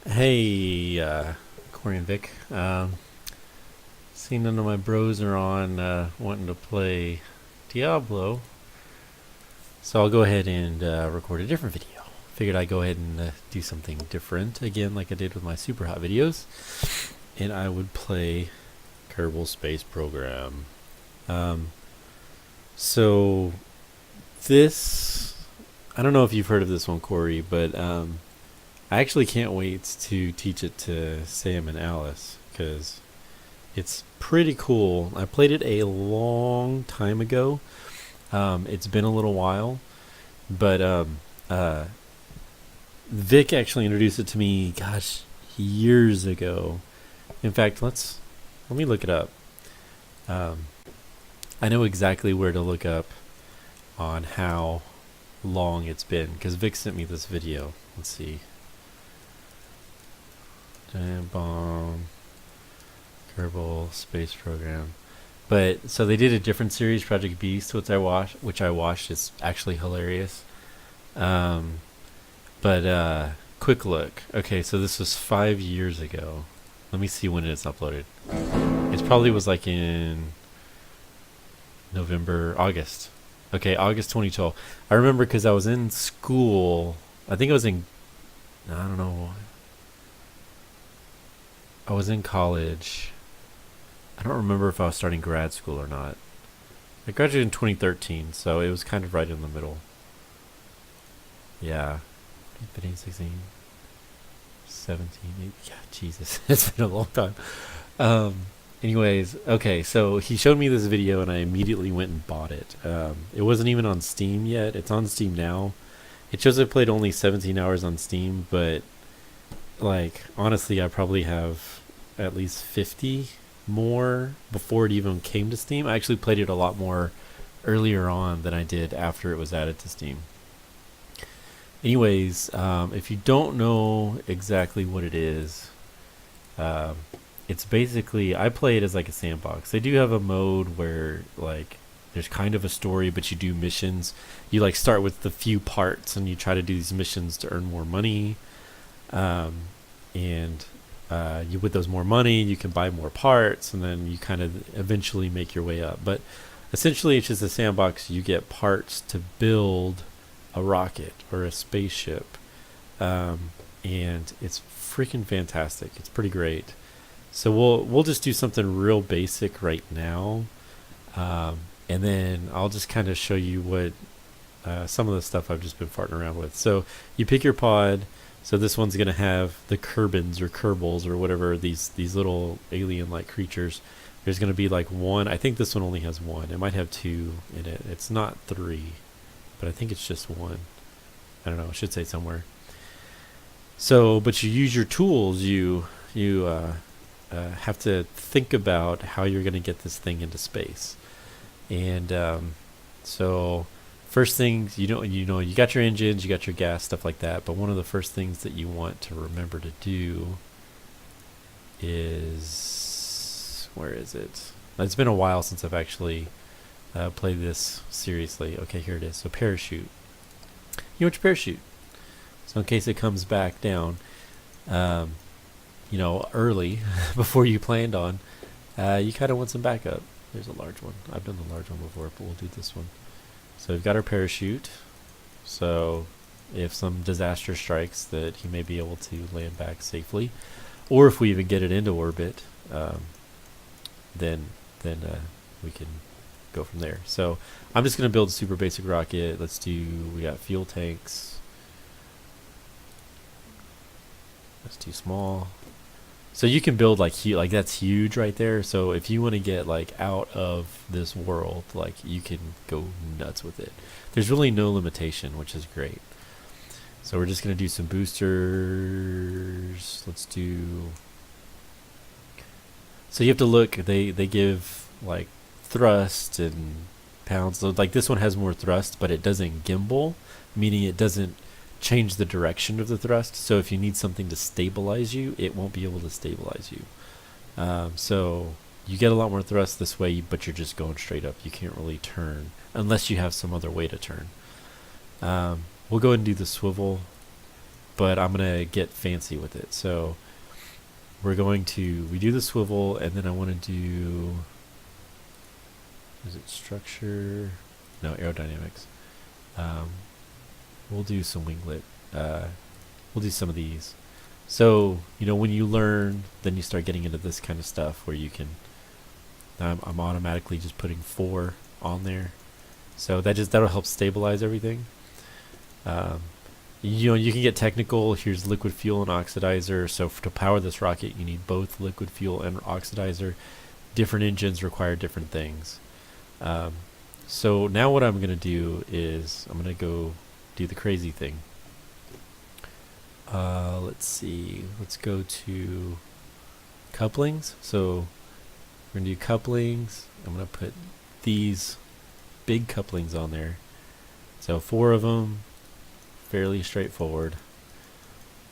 Hey, Corey and Vic. Seen none of my bros are on wanting to play Diablo, so I'll go ahead and record a different video. Figured I'd go ahead and do something different again, like I did with my super hot videos, and I would play Kerbal Space Program. Um, so this, I don't know if you've heard of this one, Corey, but I actually can't wait to teach it to Sam and Alice because it's pretty cool. I played it a long time ago. It's been a little while, but uh, Vic actually introduced it to me, gosh, years ago. In fact, let me look it up. Um, I know exactly where to look up on how long it's been because Vic sent me this video. Let's see. Giant bomb, Kerbal space program. But so they did a different series, Project Beast, which I watched. It's actually hilarious. Um, but quick look. Okay, so this was 5 years ago. Let me see when it's uploaded. It probably was like in November, August. Okay, August 2012. I remember because I was in school. I think I was in. I don't know. I was in college. I don't remember if I was starting grad school or not. I graduated in 2013, so it was kind of right in the middle. Yeah. 15, 16, 17, 18. Yeah, Jesus. It's been a long time. Um, anyways, okay, so he showed me this video and I immediately went and bought it. It wasn't even on Steam yet. It's on Steam now. It shows I played only 17 hours on Steam, but like honestly I probably have at least 50 more before it even came to Steam. I actually played it a lot more earlier on than I did after it was added to Steam. Anyways, if you don't know exactly what it is, um, it's basically I play it as like a sandbox. They do have a mode where like there's kind of a story, but you do missions. You like start with the few parts and you try to do these missions to earn more money. um, and you with those more money you can buy more parts and then you kind of eventually make your way up, but essentially it's just a sandbox. You get parts to build a rocket or a spaceship, um, and it's freaking fantastic. It's pretty great. So we'll just do something real basic right now, and then I'll just kind of show you what some of the stuff I've just been farting around with. So you pick your pod. So this one's gonna have the Kerbins or Kerbals or whatever, these little alien-like creatures. There's gonna be like one. I think this one only has one. It might have two in it. It's not three, but I think it's just one. I don't know. It should say somewhere. So, but you use your tools. You have to think about how you're gonna get this thing into space, and so first things you got your engines, you got your gas, stuff like that, but one of the first things that you want to remember to do is, where is it? It's been a while since I've actually played this seriously. Okay, here it is. So parachute. You want your parachute, so in case it comes back down um, early before you planned on, you kind of want some backup. There's a large one. I've done the large one before, but we'll do this one. So we've got our parachute. So if some disaster strikes, that he may be able to land back safely, or if we even get it into orbit, then we can go from there. So I'm just going to build a super basic rocket. We got fuel tanks. That's too small. So you can build like that's huge right there. So if you want to get like out of this world, like you can go nuts with it. There's really no limitation, which is great. So we're just gonna do some boosters. Let's do. So you have to look. They give like thrust and pounds. So like this one has more thrust, but it doesn't gimbal, meaning it doesn't change the direction of the thrust. So if you need something to stabilize you, it won't be able to stabilize you. So you get a lot more thrust this way, but you're just going straight up. You can't really turn unless you have some other way to turn. We'll go ahead and do the swivel. but I'm gonna get fancy with it. So we do the swivel, and then I want to do, is it structure? No, aerodynamics. We'll do some winglet. We'll do some of these. So, when you learn, then you start getting into this kind of stuff where you can, I'm automatically just putting 4 on there. So that'll help stabilize everything. You can get technical. Here's liquid fuel and oxidizer. So to power this rocket, you need both liquid fuel and oxidizer. Different engines require different things. So now what I'm going to do is I'm going to go do the crazy thing. Let's see. Let's go to couplings. So we're going to do couplings. I'm going to put these big couplings on there. So 4 of them, fairly straightforward.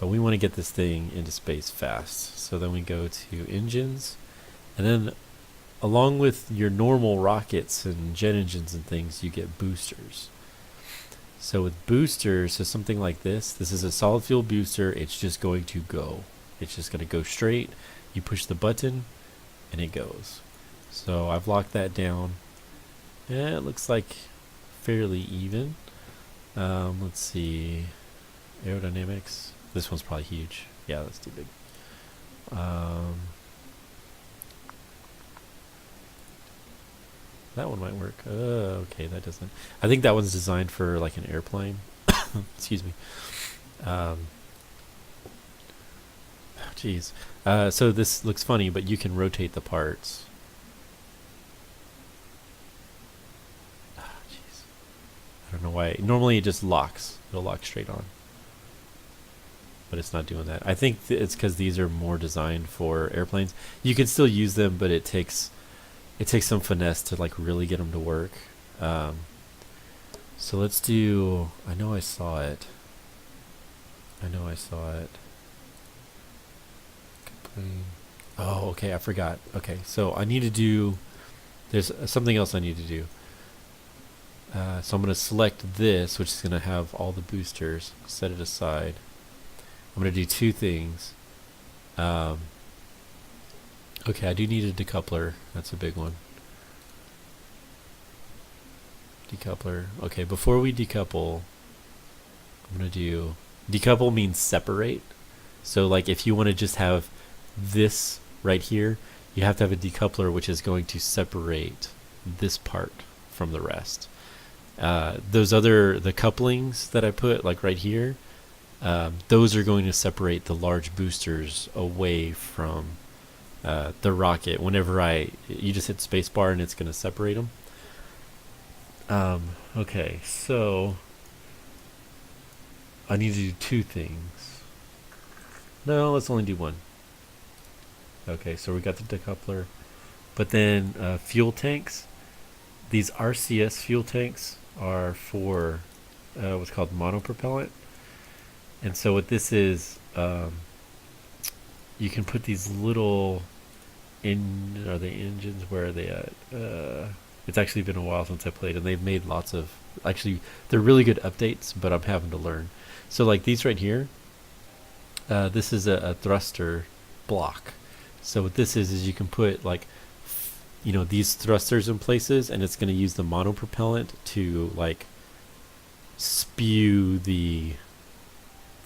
But we want to get this thing into space fast. So then we go to engines. And then along with your normal rockets and jet engines and things, you get boosters. So with boosters, so something like this is a solid fuel booster. It's just going to go. It's just going to go straight. You push the button and it goes. So I've locked that down. Yeah, it looks like fairly even. Let's see. Aerodynamics. This one's probably huge. Yeah, that's too big. That one might work. Okay, that doesn't. I think that one's designed for like an airplane. Excuse me. Jeez. So this looks funny, but you can rotate the parts. Jeez. I don't know why. Normally it just locks. It'll lock straight on. But it's not doing that. I think it's because these are more designed for airplanes. You can still use them, but it takes some finesse to like really get them to work. So let's do. I know I saw it. Oh, okay. I forgot. Okay, so I need to do. There's something else I need to do. So I'm going to select this, which is going to have all the boosters. Set it aside. I'm going to do 2 things. Okay, I do need a decoupler. That's a big one. Decoupler. Okay, before we decouple, I'm going to do... Decouple means separate. So like if you want to just have this right here, you have to have a decoupler which is going to separate this part from the rest. The couplings that I put like right here, those are going to separate the large boosters away from the rocket. Whenever you just hit spacebar and it's going to separate them. Okay, so I need to do 2 things. No, let's only do 1. Okay, so we got the decoupler, but then fuel tanks. These RCS fuel tanks are for what's called monopropellant. And so what this is, you can put these little are they engines? Where are they at? It's actually been a while since I played, and they've made lots of, actually, they're really good updates, but I'm having to learn. So like these right here, this is a thruster block. So what this is you can put like, these thrusters in places, and it's going to use the monopropellant to like spew the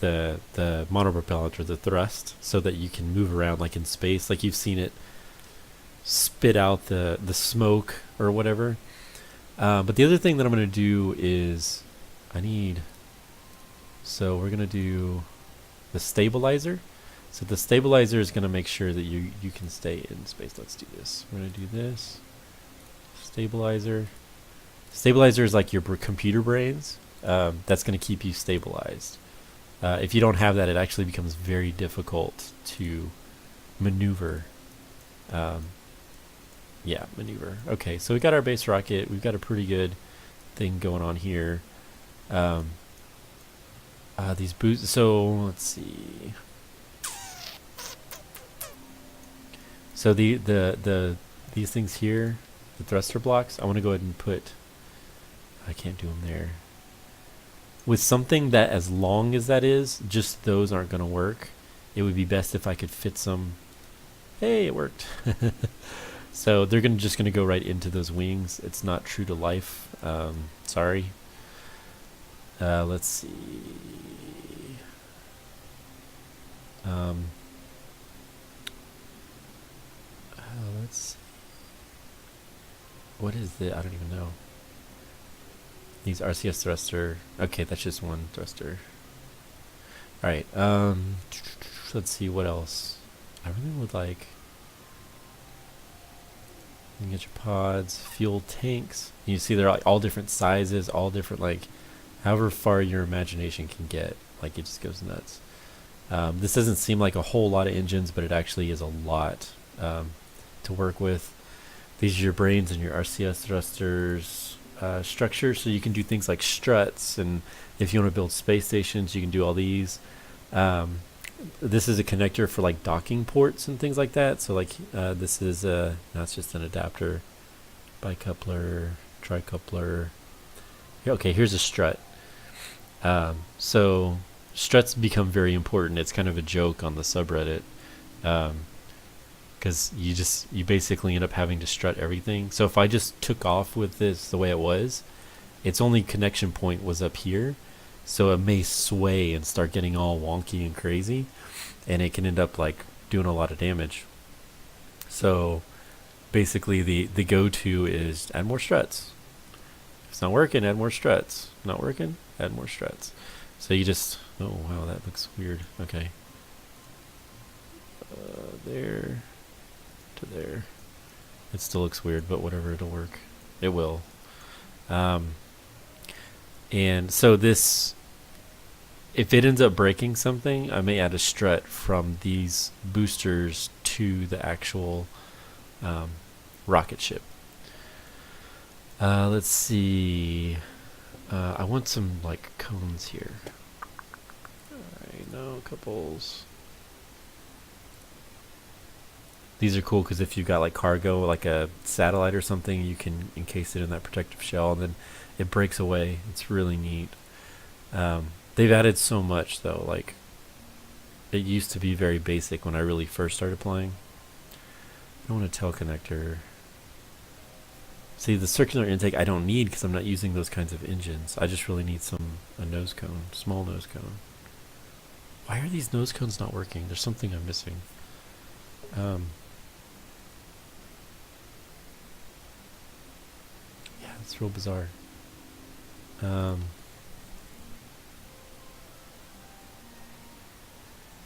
monopropellant or the thrust, so that you can move around like in space, like you've seen it spit out the smoke or whatever. But the other thing that I'm going to do is so we're going to do the stabilizer. So the stabilizer is going to make sure that you can stay in space. Let's do this. We're going to do this. Stabilizer. Stabilizer is like your computer brains. That's going to keep you stabilized. If you don't have that, it actually becomes very difficult to maneuver. Maneuver. Okay, so we got our base rocket. We've got a pretty good thing going on here. These boosts. So let's see. So these things here, the thruster blocks, I want to go ahead and put. I can't do them there. with something that as long as that is, just those aren't going to work. It would be best if I could fit some. Hey, it worked. So they're just gonna go right into those wings. It's not true to life. Sorry. Let's see. Let's see. What is it? I don't even know. These RCS thruster. Okay, that's just one thruster. All right. Let's see what else. I really would like. You can get your pods, fuel tanks. You see they're all different sizes, all different, like, however far your imagination can get. Like, it just goes nuts. This doesn't seem like a whole lot of engines, but it actually is a lot to work with. These are your brains and your RCS thrusters structure, so you can do things like struts, and if you want to build space stations, you can do all these. This is a connector for like docking ports and things like that. So like this is that's just an adapter, bicoupler, tricoupler. Okay, here's a strut. So struts become very important. It's kind of a joke on the subreddit because you basically end up having to strut everything. So if I just took off with this the way it was, its only connection point was up here. So it may sway and start getting all wonky and crazy, and it can end up like doing a lot of damage. So basically the go-to is add more struts. If it's not working, add more struts. Not working, add more struts. So you just, oh wow, that looks weird. Okay. There to there. It still looks weird, but whatever, it'll work. It will. And so this, if it ends up breaking something, I may add a strut from these boosters to the actual rocket ship. Let's see. I want some like cones here. Alright, no couples. These are cool because if you've got like cargo, like a satellite or something, you can encase it in that protective shell, and then it breaks away. It's really neat. They've added so much though. Like, it used to be very basic when I really first started playing. I don't want a tail connector. See, the circular intake I don't need because I'm not using those kinds of engines. I just really need a nose cone, small nose cone. Why are these nose cones not working? There's something I'm missing. Yeah, it's real bizarre.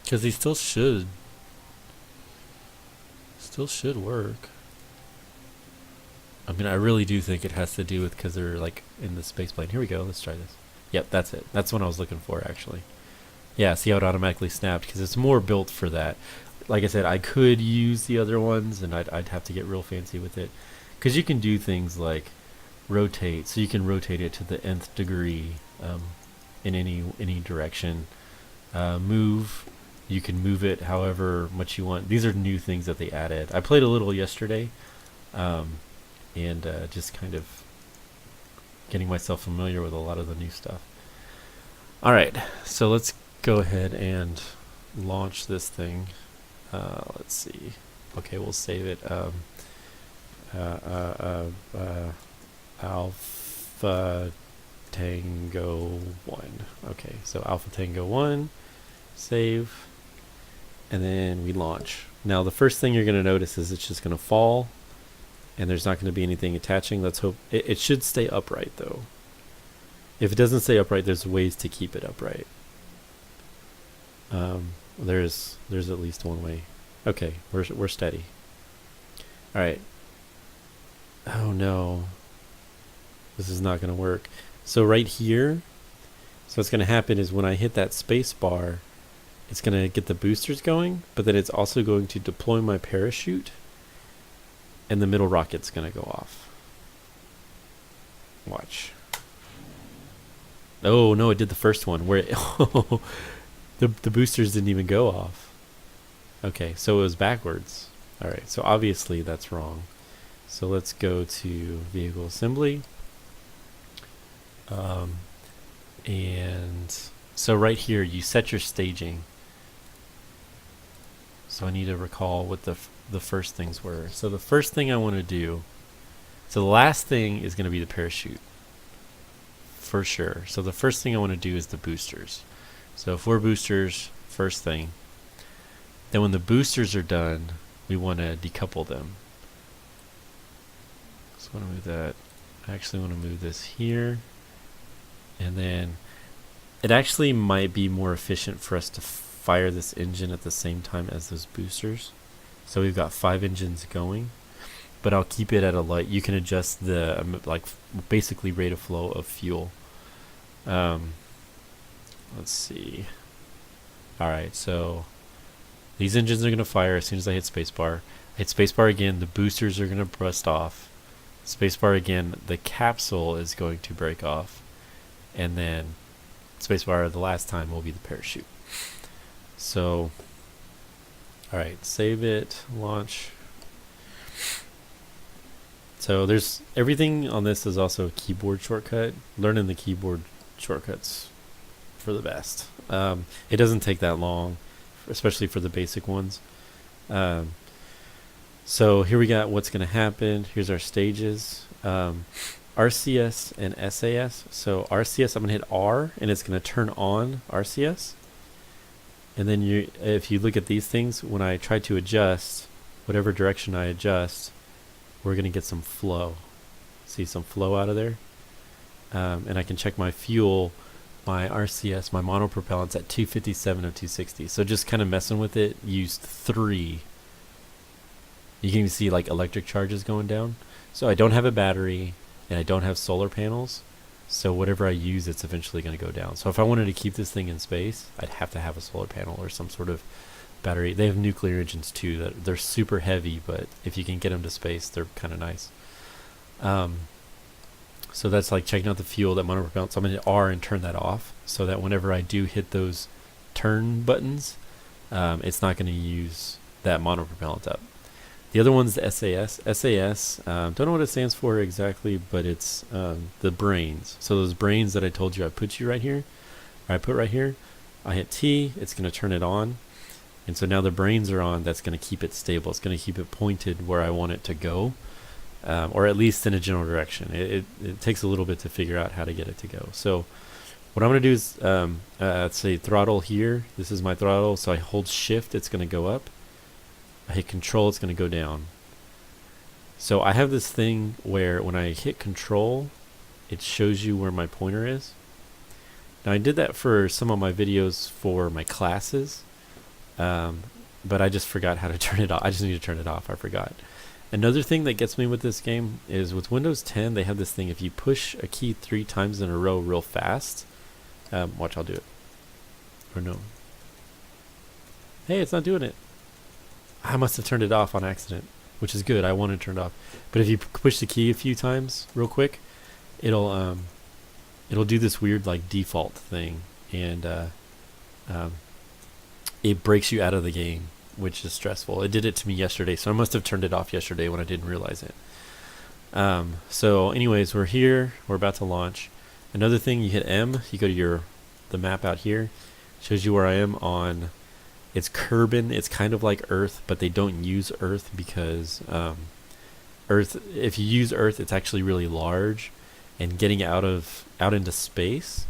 Because they still should work. I mean, I really do think it has to do with because they're like in the space plane. Here we go. Let's try this. Yep, that's it. That's what I was looking for, actually. Yeah, see how it automatically snapped? Because it's more built for that. Like I said, I could use the other ones, and I'd have to get real fancy with it. Because you can do things like rotate, so you can rotate it to the nth degree in any direction. Move, you can move it however much you want. These are new things that they added. I played a little yesterday, and just kind of getting myself familiar with a lot of the new stuff. All right, so let's go ahead and launch this thing. Let's see. Okay, we'll save it. Alpha Tango 1. Okay, so Alpha Tango 1, save, and then we launch. Now the first thing you're going to notice is it's just going to fall, and there's not going to be anything attaching. Let's hope it should stay upright though. If it doesn't stay upright, there's ways to keep it upright. There's at least one way. Okay, we're steady. All right. Oh no, this is not going to work. So right here, so what's going to happen is when I hit that space bar, it's going to get the boosters going, but then it's also going to deploy my parachute, and the middle rocket's going to go off. Watch. Oh no, it did the first one where it the boosters didn't even go off. Okay, so it was backwards. All right, so obviously that's wrong. So let's go to vehicle assembly. And so right here, you set your staging. So I need to recall what the first things were. So the first thing I want to do, so the last thing is going to be the parachute, for sure. So the first thing I want to do is the boosters. So 4 boosters, first thing. Then when the boosters are done, we want to decouple them. So I want to move that. I actually want to move this here. And then it actually might be more efficient for us to fire this engine at the same time as those boosters. So we've got 5 engines going, but I'll keep it at a light. You can adjust the like basically rate of flow of fuel. Let's see. All right, so these engines are going to fire as soon as I hit spacebar. I hit spacebar again, the boosters are going to burst off. Spacebar again, the capsule is going to break off. And then spacebar the last time will be the parachute. So, all right, save it, launch. So there's everything on this is also a keyboard shortcut. Learning the keyboard shortcuts for the best. It doesn't take that long, especially for the basic ones. So here we got what's going to happen. Here's our stages. RCS and SAS. So RCS, I'm going to hit R, and it's going to turn on RCS. And then if you look at these things, when I try to adjust, whatever direction I adjust, we're going to get some flow. See some flow out of there? And I can check my fuel, my RCS, my monopropellant's at 257 of 260. So just kind of messing with it, used 3. You can even see like electric charges going down. So I don't have a battery and I don't have solar panels. So whatever I use, it's eventually going to go down. So if I wanted to keep this thing in space, I'd have to have a solar panel or some sort of battery. They have nuclear engines too. That they're super heavy, but if you can get them to space, they're kind of nice. So that's like checking out the fuel, that monopropellant. So I'm going to hit R and turn that off so that whenever I do hit those turn buttons, it's not going to use that monopropellant up. The other one's the SAS. SAS, don't know what it stands for exactly, but it's the brains. So those brains that I told you I put right here, I hit T, it's going to turn it on. And so now the brains are on, that's going to keep it stable. It's going to keep it pointed where I want it to go, or at least in a general direction. It takes a little bit to figure out how to get it to go. So what I'm going to do is, let's say throttle here. This is my throttle, so I hold shift, it's going to go up. I hit control, it's going to go down. So I have this thing where when I hit control, it shows you where my pointer is. Now I did that for some of my videos for my classes, but I just forgot how to turn it off. I just need to turn it off, I forgot. Another thing that gets me with this game is with Windows 10, they have this thing, if you push a key 3 times in a row real fast, watch, I'll do it. Or no. Hey, it's not doing it. I must have turned it off on accident, which is good. I wanted to turn it off. But if you push the key a few times real quick, it'll do this weird like default thing, and it breaks you out of the game, which is stressful. It did it to me yesterday, so I must have turned it off yesterday when I didn't realize it. So anyways, we're here. We're about to launch. Another thing, you hit M, you go to the map out here. Shows you where I am on... It's Kerbal. It's kind of like Earth, but they don't use Earth because Earth. If you use Earth, it's actually really large, and getting out into space.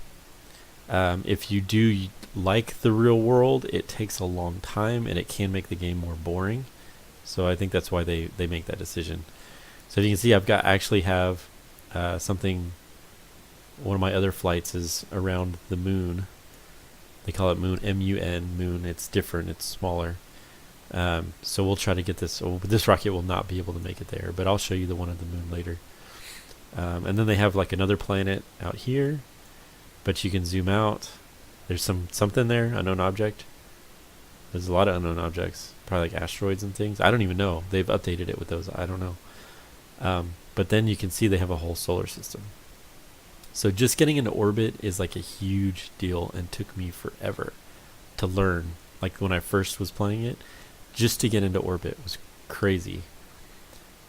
If you do like the real world, it takes a long time, and it can make the game more boring. So I think that's why they make that decision. So if you can see, I actually have something. One of my other flights is around the moon. They call it Moon, M-U-N, Moon. It's different. It's smaller. So we'll try to get this. Oh, this rocket will not be able to make it there, but I'll show you the one at the moon later. And then they have like another planet out here, but you can zoom out. There's something there, unknown object. There's a lot of unknown objects, probably like asteroids and things. I don't even know. They've updated it with those. I don't know. But then you can see they have a whole solar system. So just getting into orbit is like a huge deal and took me forever to learn. Like when I first was playing it, just to get into orbit was crazy.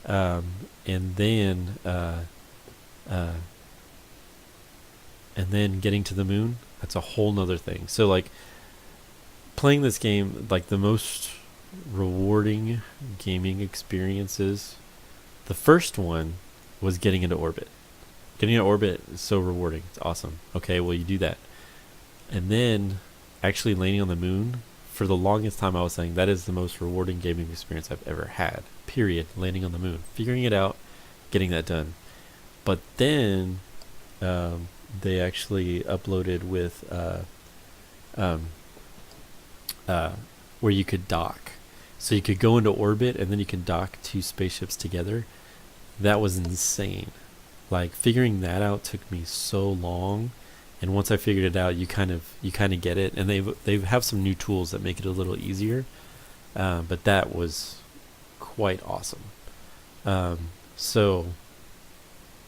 And then and then getting to the moon, that's a whole nother thing. So like playing this game, like the most rewarding gaming experiences, the first one was getting into orbit. Getting into orbit is so rewarding. It's awesome. Okay, well you do that. And then actually landing on the moon, for the longest time I was saying that is the most rewarding gaming experience I've ever had. Period. Landing on the moon. Figuring it out, getting that done. But then they actually uploaded with where you could dock. So you could go into orbit and then you can dock two spaceships together. That was insane. Like figuring that out took me so long, and once I figured it out, you kind of get it. And they have some new tools that make it a little easier, but that was quite awesome. So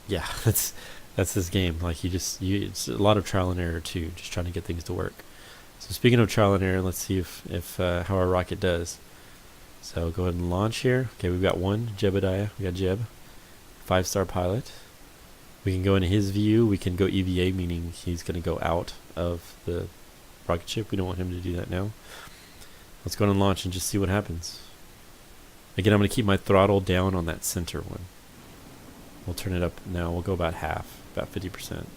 yeah, that's this game. Like it's a lot of trial and error too, just trying to get things to work. So speaking of trial and error, let's see if how our rocket does. So go ahead and launch here. Okay, we've got one Jebediah. We got Jeb, 5-star pilot. We can go into his view. We can go EVA, meaning he's going to go out of the rocket ship. We don't want him to do that now. Let's go ahead and launch and just see what happens. Again, I'm going to keep my throttle down on that center one. We'll turn it up now. We'll go about half, about 50%. And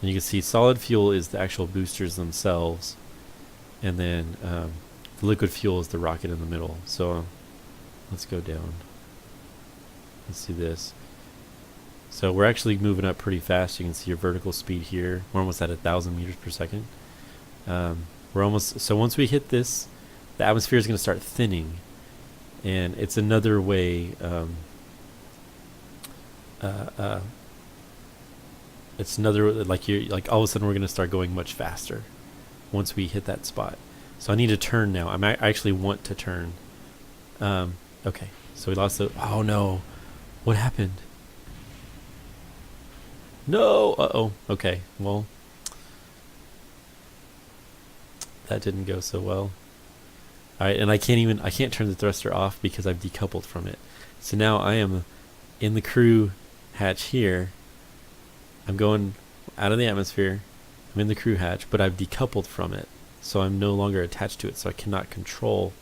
you can see solid fuel is the actual boosters themselves. And then the liquid fuel is the rocket in the middle. So let's go down. Let's see this. So we're actually moving up pretty fast. You can see your vertical speed here. We're almost at 1,000 meters per second. We're almost, so once we hit this, the atmosphere is going to start thinning. And it's another way, it's another, like all of a sudden we're going to start going much faster once we hit that spot. So I need to turn now. I actually want to turn. Okay, so we lost the, oh no, what happened? No, uh-oh, okay, well, that didn't go so well. Alright, and I can't turn the thruster off because I've decoupled from it. So now I am in the crew hatch here. I'm going out of the atmosphere. I'm in the crew hatch, but I've decoupled from it. So I'm no longer attached to it, so I cannot control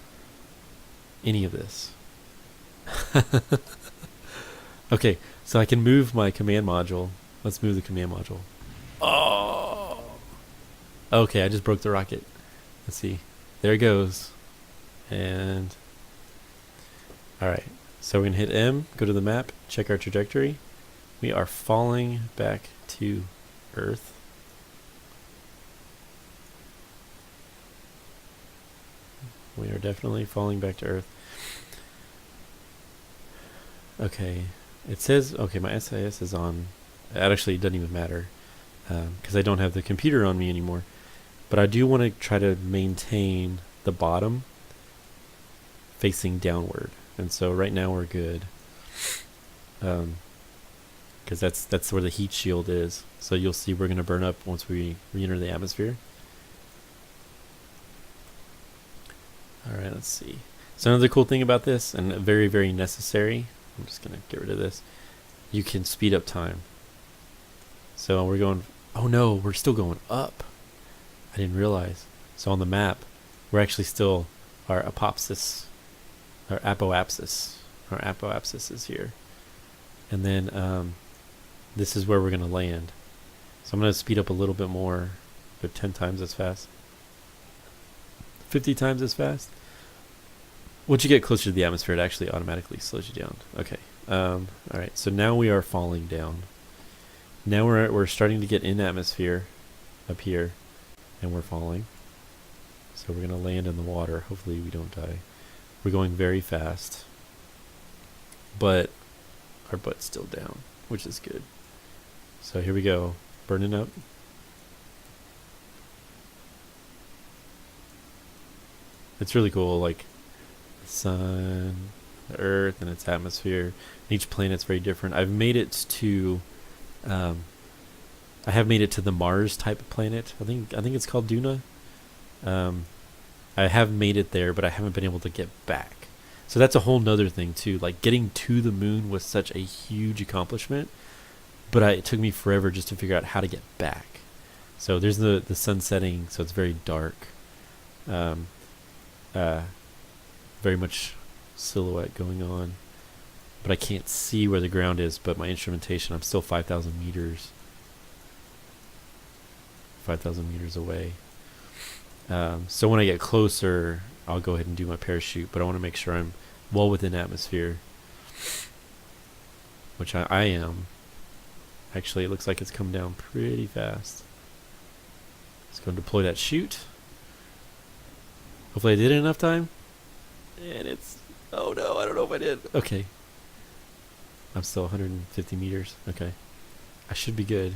any of this. Okay, so I can move my command module. Let's move the command module. Oh! Okay, I just broke the rocket. Let's see. There it goes. And alright, so we're going to hit M, go to the map, check our trajectory. We are falling back to Earth. We are definitely falling back to Earth. Okay, it says, okay, my SIS is on. It actually doesn't even matter because I don't have the computer on me anymore. But I do want to try to maintain the bottom facing downward. And so right now we're good. Because that's where the heat shield is. So you'll see we're going to burn up once we re-enter the atmosphere. Alright, let's see. So another cool thing about this, and very, very necessary, I'm just going to get rid of this, you can speed up time. So we're going, oh no, we're still going up. I didn't realize. So on the map, we're actually still, our apoapsis is here. And then this is where we're going to land. So I'm going to speed up a little bit more, but 10 times as fast. 50 times as fast. Once you get closer to the atmosphere, it actually automatically slows you down. Okay. Alright, so now we are falling down. Now we're starting to get in atmosphere up here, and we're falling. So we're going to land in the water. Hopefully we don't die. We're going very fast, but our butt's still down, which is good. So here we go, burning up. It's really cool, like the sun, the earth, and its atmosphere. Each planet's very different. I've made it to I have made it to the Mars type planet. I think it's called Duna. I have made it there, but I haven't been able to get back. So that's a whole nother thing too. Like getting to the moon was such a huge accomplishment. but it took me forever just to figure out how to get back. So there's the sun setting, so it's very dark. Um, uh, Very much silhouette going on, but I can't see where the ground is. But my instrumentation, I'm still 5,000 meters. 5,000 meters away. So when I get closer, I'll go ahead and do my parachute, but I want to make sure I'm well within atmosphere, which I am. Actually, it looks like it's come down pretty fast. Let's go deploy that chute. Hopefully I did it in enough time. And it's... Oh no, I don't know if I did. Okay. I'm still 150 meters. Okay. I should be good.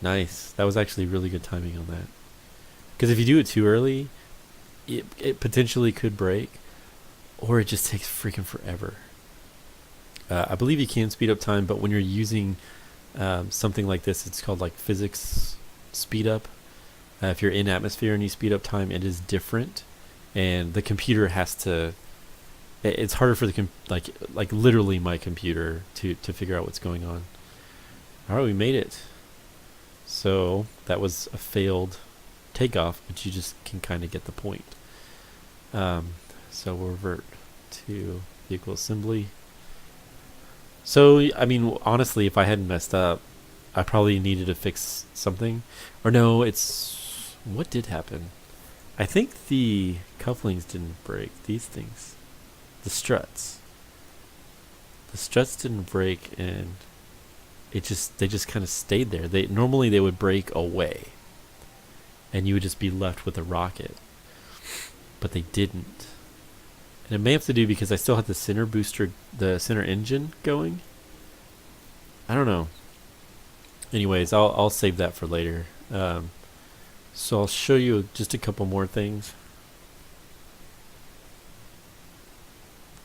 Nice. That was actually really good timing on that. Because if you do it too early, it potentially could break. Or it just takes freaking forever. I believe you can speed up time, but when you're using something like this, it's called like physics speed up. If you're in atmosphere and you speed up time, it is different. And the computer has to... It's harder for the... like literally my computer to figure out what's going on. Alright, we made it. So that was a failed takeoff, but you just can kind of get the point. So we'll revert to vehicle assembly. So, I mean, honestly, if I hadn't messed up, I probably needed to fix something. Or no, it's... What did happen? I think the couplings didn't break. These things. The struts. The struts didn't break, and they just kind of stayed there. Normally they would break away, and you would just be left with a rocket. But they didn't. And it may have to do because I still have the center booster, the center engine going. I don't know. Anyways, I'll save that for later. So I'll show you just a couple more things.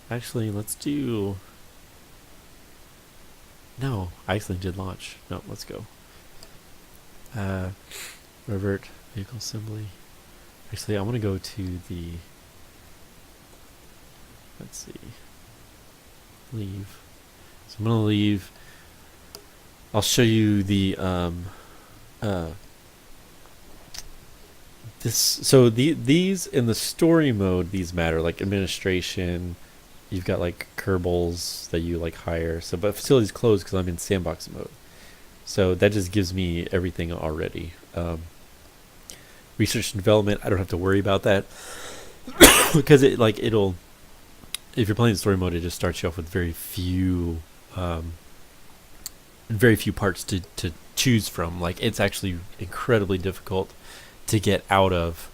Actually, let's do... No, I actually did launch. No, let's go. Revert vehicle assembly. Actually, I want to go to the... Let's see. Leave. So I'm going to leave. I'll show you the... these in the story mode, these matter, like administration. You've got like Kerbals that you like hire. So, but facilities closed because I'm in sandbox mode. So that just gives me everything already. Research and development, I don't have to worry about that because it'll. If you're playing story mode, it just starts you off with very few parts to choose from. Like, it's actually incredibly difficult to get out of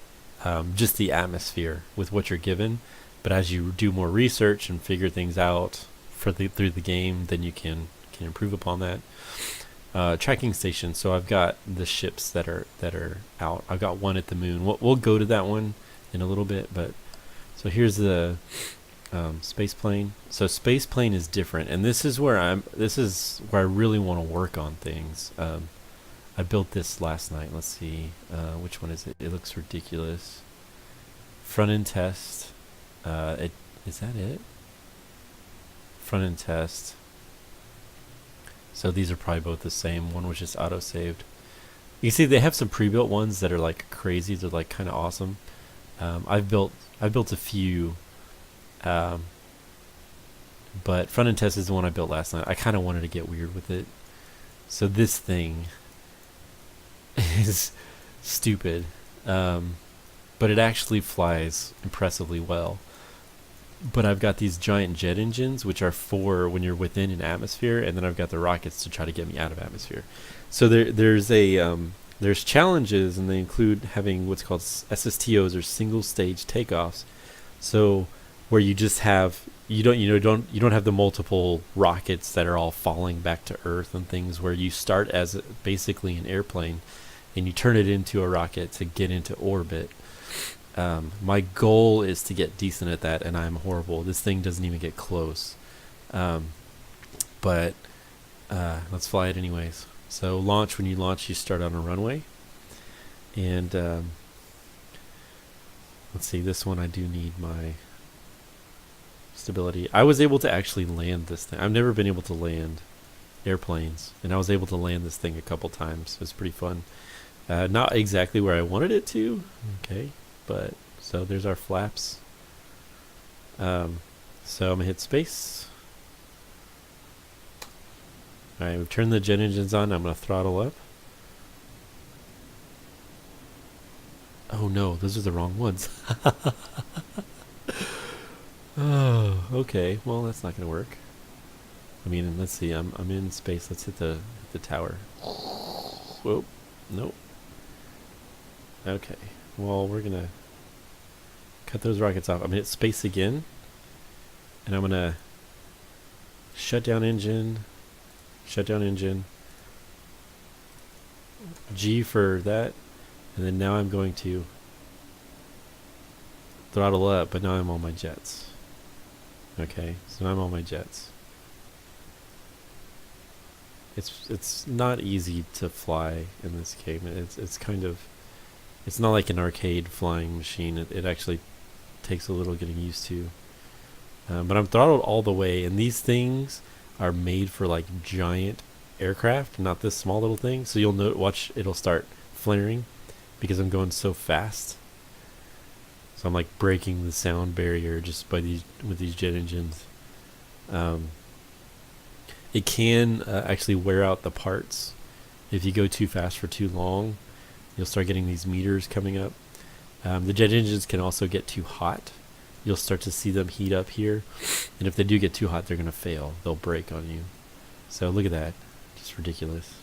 just the atmosphere with what you're given. But as you do more research and figure things out through the game, then you can improve upon that. Tracking station. So I've got the ships that are out. I've got one at the moon. We'll go to that one in a little bit. But so here's the space plane. So space plane is different, and this is where I really want to work on things. I built this last night. Let's see, which one is it? It looks ridiculous. Front end test. Is that it? Front end test. So these are probably both the same. One was just auto saved. You can see they have some pre-built ones that are like crazy. They're like kind of awesome. I've built a few. But front end test is the one I built last night. I kind of wanted to get weird with it. So this thing is stupid, but it actually flies impressively well. But I've got these giant jet engines, which are for when you're within an atmosphere, and then I've got the rockets to try to get me out of atmosphere. So there's challenges, and they include having what's called SSTOs, or single stage takeoffs. So where you just have you don't have the multiple rockets that are all falling back to Earth and things, where you start as basically an airplane and you turn it into a rocket to get into orbit. My goal is to get decent at that, and I'm horrible. This thing doesn't even get close. But let's fly it anyways. So launch, when you launch, you start on a runway. And let's see, this one I do need my stability. I was able to actually land this thing. I've never been able to land airplanes, and I was able to land this thing a couple times. It was pretty fun. Not exactly where I wanted it to. Okay, but so there's our flaps. So I'm gonna hit space. All right, we've turned the jet engines on. I'm gonna throttle up. Oh no, those are the wrong ones. Oh, okay. Well, that's not gonna work. I mean, let's see. I'm in space. Let's hit the tower. Whoa. Nope. Okay. Well, we're gonna cut those rockets off. I'm gonna hit space again, and I'm gonna shut down engine. Shut down engine. G for that, and then now I'm going to throttle up, but now I'm on my jets. Okay, so now I'm on my jets. It's not easy to fly in this game. It's kind of, it's not like an arcade flying machine. It actually takes a little getting used to. But I'm throttled all the way, and these things are made for like giant aircraft, not this small little thing. So you'll watch, it'll start flaring because I'm going so fast. So I'm like breaking the sound barrier just with these jet engines. It can actually wear out the parts. If you go too fast for too long, you'll start getting these meters coming up. The jet engines can also get too hot. You'll start to see them heat up here. And if they do get too hot, they're going to fail. They'll break on you. So look at that. Just ridiculous.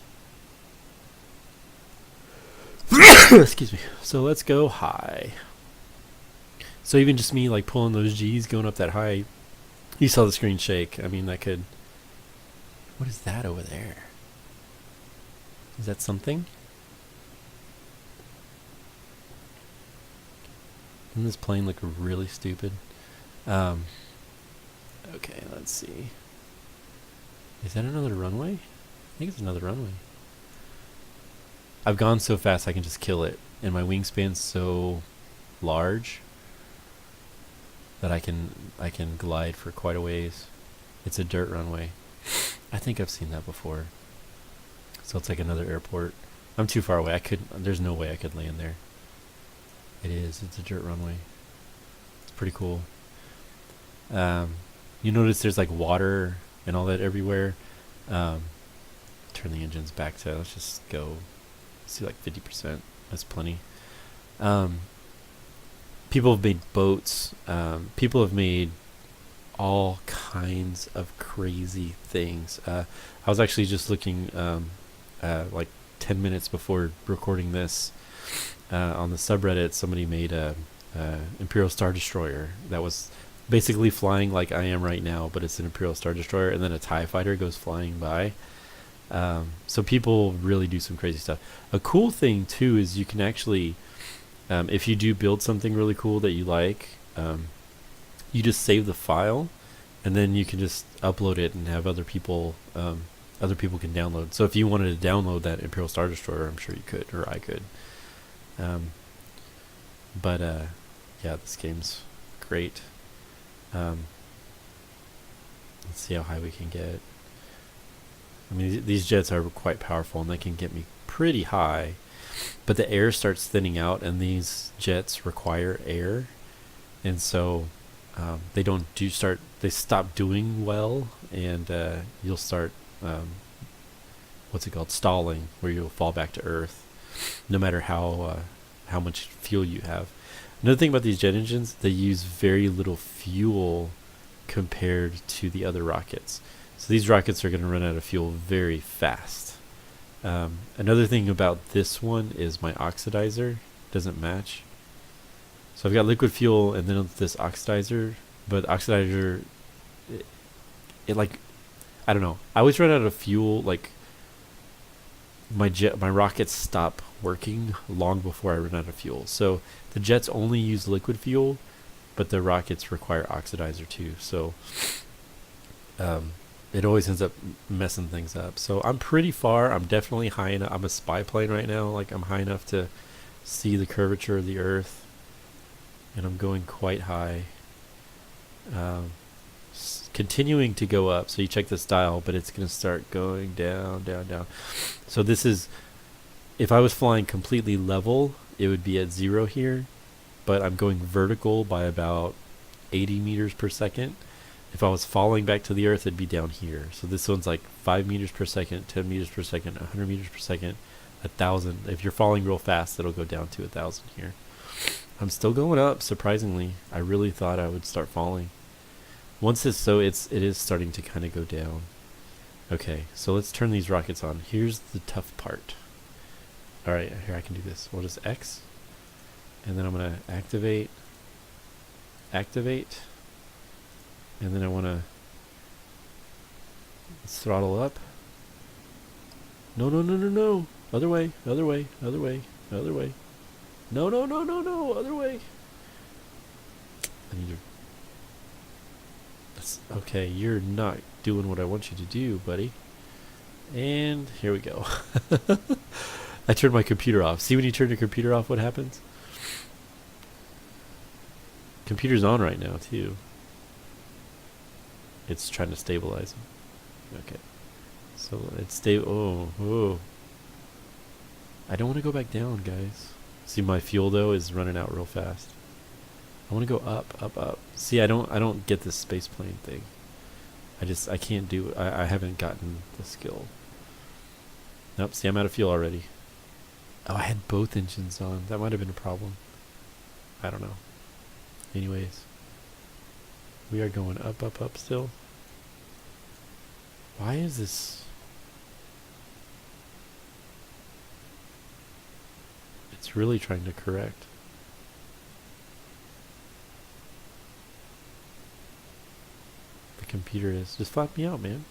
Excuse me. So let's go high. So even just me like pulling those G's going up that high, you saw the screen shake. I mean, that could... What is that over there? Is that something? Doesn't this plane look really stupid? Okay, let's see. Is that another runway? I think it's another runway. I've gone so fast I can just kill it, and my wingspan's so large that I can glide for quite a ways. It's a dirt runway. I think I've seen that before. So it's like another airport. I'm too far away. There's no way I could land there. It is. It's a dirt runway. It's pretty cool. You notice there's like water and all that everywhere. Turn the engines back to, let's just go, see like 50%. That's plenty. People have made boats. People have made all kinds of crazy things. I was actually just looking like 10 minutes before recording this on the subreddit. Somebody made a Imperial Star Destroyer that was basically flying like I am right now, but it's an Imperial Star Destroyer, and then a TIE fighter goes flying by. So people really do some crazy stuff. A cool thing too is you can actually, if you do build something really cool that you like, you just save the file, and then you can just upload it and have other people can download. So if you wanted to download that Imperial Star Destroyer, I'm sure you could, or I could. Yeah, this game's great. Let's see how high we can get. I mean, these jets are quite powerful, and they can get me pretty high, but the air starts thinning out, and these jets require air, and so they stop doing well, and you'll start stalling, where you'll fall back to earth no matter how much fuel you have. Another thing about these jet engines, they use very little fuel compared to the other rockets. So these rockets are going to run out of fuel very fast. Another thing about this one is my oxidizer doesn't match. So I've got liquid fuel and then this oxidizer, but oxidizer, it like, I don't know. I always run out of fuel, like my rockets stop working long before I run out of fuel. So the jets only use liquid fuel, but the rockets require oxidizer too. So it always ends up messing things up. So I'm pretty far. I'm definitely high enough. I'm a spy plane right now. Like, I'm high enough to see the curvature of the earth, and I'm going quite high. continuing to go up. So you check this dial, but it's going to start going down, down, down. So this is, if I was flying completely level, it would be at 0 here, but I'm going vertical by about 80 meters per second. If I was falling back to the earth, it'd be down here. So this one's like 5 meters per second, 10 meters per second, 100 meters per second, 1,000. If you're falling real fast, it'll go down to 1,000 here. I'm still going up, surprisingly. I really thought I would start falling. Once it's so, it is starting to kind of go down. Okay, so let's turn these rockets on. Here's the tough part. All right, here I can do this. We'll just X, and then I'm gonna activate, and then I wanna throttle up. No, no, no, no, no. Other way, other way, other way, other way. No, no, no, no, no, other way. I need to. Okay, you're not doing what I want you to do, buddy. And here we go. I turned my computer off. See when you turn your computer off, what happens? Computer's on right now, too. It's trying to stabilize him. Okay. So it's stable. Oh. I don't want to go back down, guys. See, my fuel, though, is running out real fast. I want to go up, up, up. See, I don't get this space plane thing. I can't do it. I haven't gotten the skill. Nope, see, I'm out of fuel already. Oh, I had both engines on. That might have been a problem. I don't know. Anyways. We are going up, up, up still. Why is this? It's really trying to correct. The computer is. Just flatten me out, man.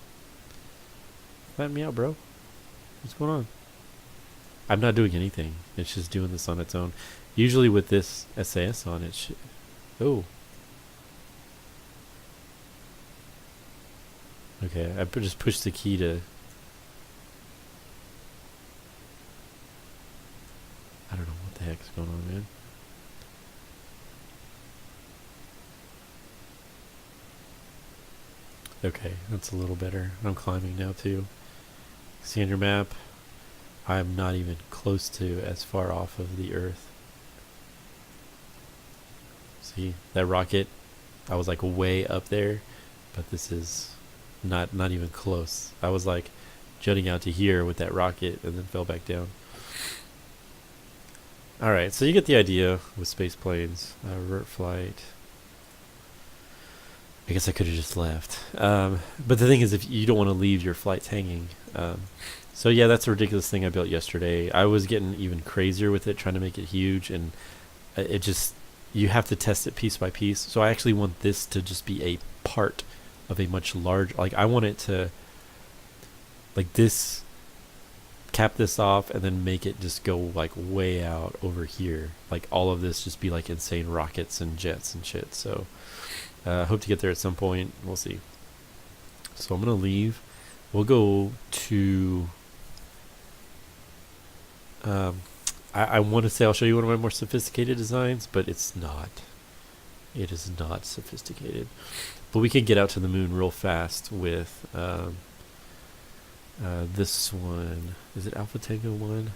Flatten me out, bro. What's going on? I'm not doing anything. It's just doing this on its own. Usually with this SAS on, it should... Oh. Okay, I just pushed the key to... I don't know what the heck's going on, man. Okay, that's a little better. I'm climbing now too. See on your map, I'm not even close to as far off of the Earth. See, that rocket, I was like way up there, but this is not even close. I was like jutting out to here with that rocket and then fell back down. Alright, so you get the idea with space planes. Revert flight. I guess I could have just left. But the thing is, if you don't want to leave your flights hanging. So yeah, that's a ridiculous thing I built yesterday. I was getting even crazier with it, trying to make it huge, and it just, you have to test it piece by piece. So I actually want this to just be a part of a much larger, like I want it to, like this, cap this off and then make it just go like way out over here. Like all of this just be like insane rockets and jets and shit. So hope to get there at some point. We'll see. So I'm gonna leave. We'll go to I want to say I'll show you one of my more sophisticated designs, but it's not. It is not sophisticated. But we can get out to the moon real fast with this one. Is it Alpha Tango 1?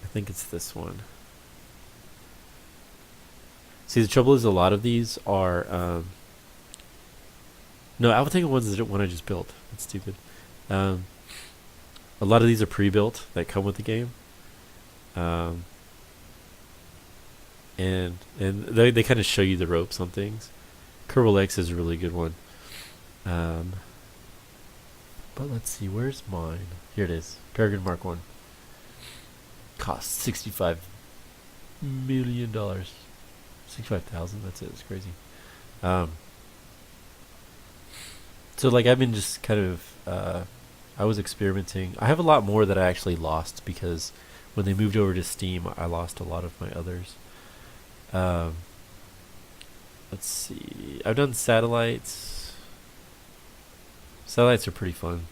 I think it's this one. See, the trouble is a lot of these are... no, Alpha Tango 1 is the one I just built. That's stupid. A lot of these are pre-built that come with the game. And they kind of show you the ropes on things. Kerbal X is a really good one. But let's see, where's mine? Here it is. Peregrine Mark 1. Cost $65 million. 65,000, that's it. It's crazy. So like I've been just kind of I was experimenting. I have a lot more that I actually lost because when they moved over to Steam, I lost a lot of my others. Let's see. I've done satellites. Satellites are pretty fun.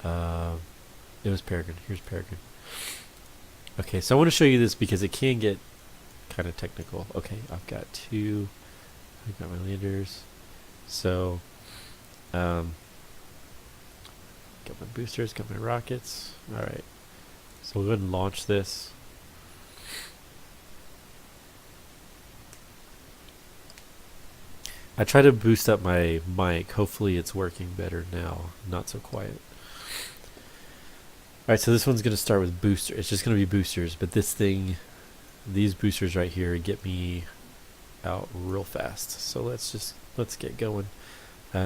It was Peregrine. Here's Peregrine. Okay, so I want to show you this because it can get kind of technical. Okay, I've got two I've got my landers. So, got my boosters, got my rockets. All right. So we'll go ahead and launch this. I try to boost up my mic. Hopefully it's working better now. Not so quiet. Alright, so this one's going to start with booster. It's just going to be boosters, but this thing, these boosters right here get me out real fast. So let's get going.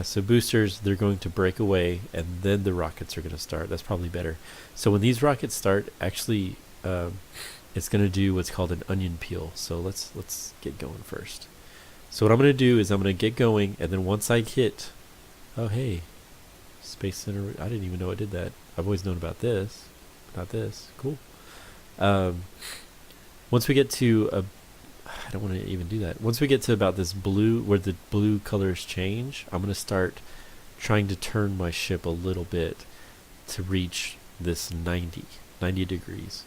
So boosters, they're going to break away, and then the rockets are going to start. That's probably better. So when these rockets start, actually, it's going to do what's called an onion peel. So let's get going first. So what I'm going to do is I'm going to get going, and then once I hit, oh hey, Space Center, I didn't even know it did that. I've always known about this, not this. Cool. Once we get to I don't want to even do that. Once we get to about this blue, where the blue colors change, I'm going to start trying to turn my ship a little bit to reach this 90 degrees.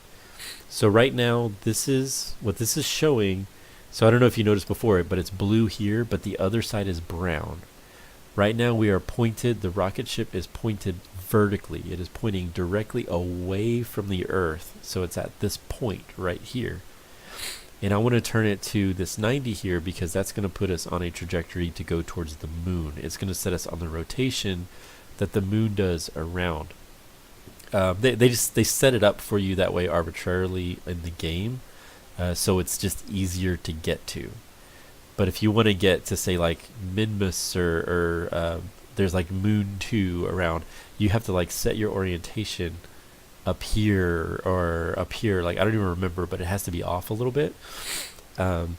So right now, this is what this is showing. So I don't know if you noticed before, but it's blue here, but the other side is brown. Right now we are pointed, the rocket ship is pointed vertically. It is pointing directly away from the Earth. So it's at this point right here. And I want to turn it to this 90 here because that's going to put us on a trajectory to go towards the moon. It's going to set us on the rotation that the moon does around. They set it up for you that way arbitrarily in the game. So it's just easier to get to. But if you want to get to say like Minmus or there's like Moon 2 around, you have to like set your orientation up here or up here. Like I don't even remember, but it has to be off a little bit. You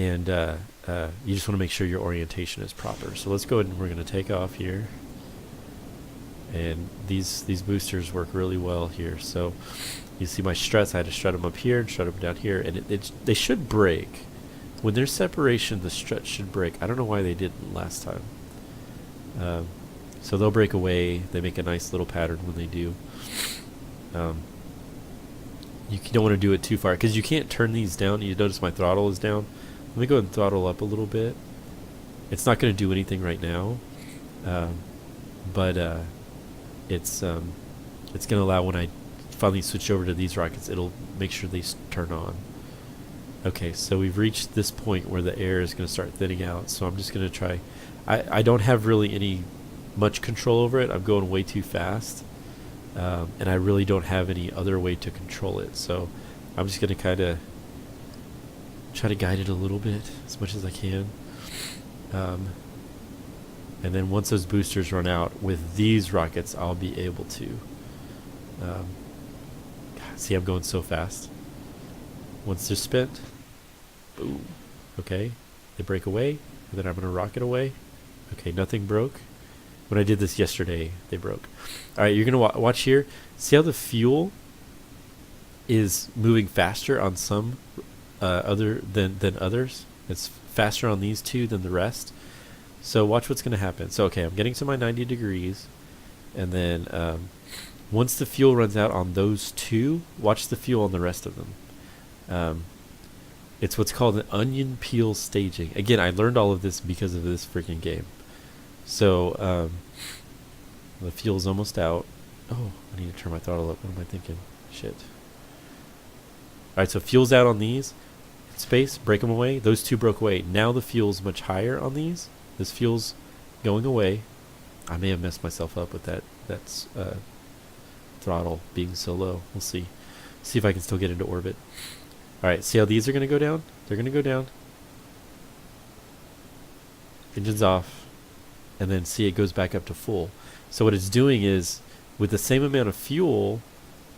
just want to make sure your orientation is proper. So let's go ahead and we're going to take off here. And these boosters work really well here. So you see my struts, I had to strut them up here and strut them down here, and they should break. When there's separation, the strut should break. I don't know why they didn't last time. So they'll break away. They make a nice little pattern when they do. You don't want to do it too far because you can't turn these down. You notice my throttle is down. Let me go ahead and throttle up a little bit. It's not going to do anything right now, but it's going to allow when I finally switch over to these rockets, it'll make sure they turn on. Okay, so we've reached this point where the air is going to start thinning out. So I'm just going to try. I don't have really much control over it. I'm going way too fast, and I really don't have any other way to control it. So I'm just going to kind of try to guide it a little bit as much as I can. And then once those boosters run out with these rockets, I'll be able to. See, I'm going so fast. Once they're spent, boom. Okay, they break away, and then I'm going to rocket away. Okay, nothing broke. When I did this yesterday, they broke. All right, you're going to watch here. See how the fuel is moving faster on some other than others? It's faster on these two than the rest. So watch what's going to happen. So, okay, I'm getting to my 90 degrees, and then once the fuel runs out on those two, watch the fuel on the rest of them. It's what's called an onion peel staging. Again, I learned all of this because of this freaking game. So the fuel's almost out. Oh, I need to turn my throttle up. What am I thinking? Shit. Alright, so fuel's out on these. Space, break them away. Those two broke away. Now the fuel's much higher on these. This fuel's going away. I may have messed myself up with that's throttle being so low. We'll see. See if I can still get into orbit. Alright, see how these are going to go down? They're going to go down. Engine's off. And then see it goes back up to full. So what it's doing is, with the same amount of fuel,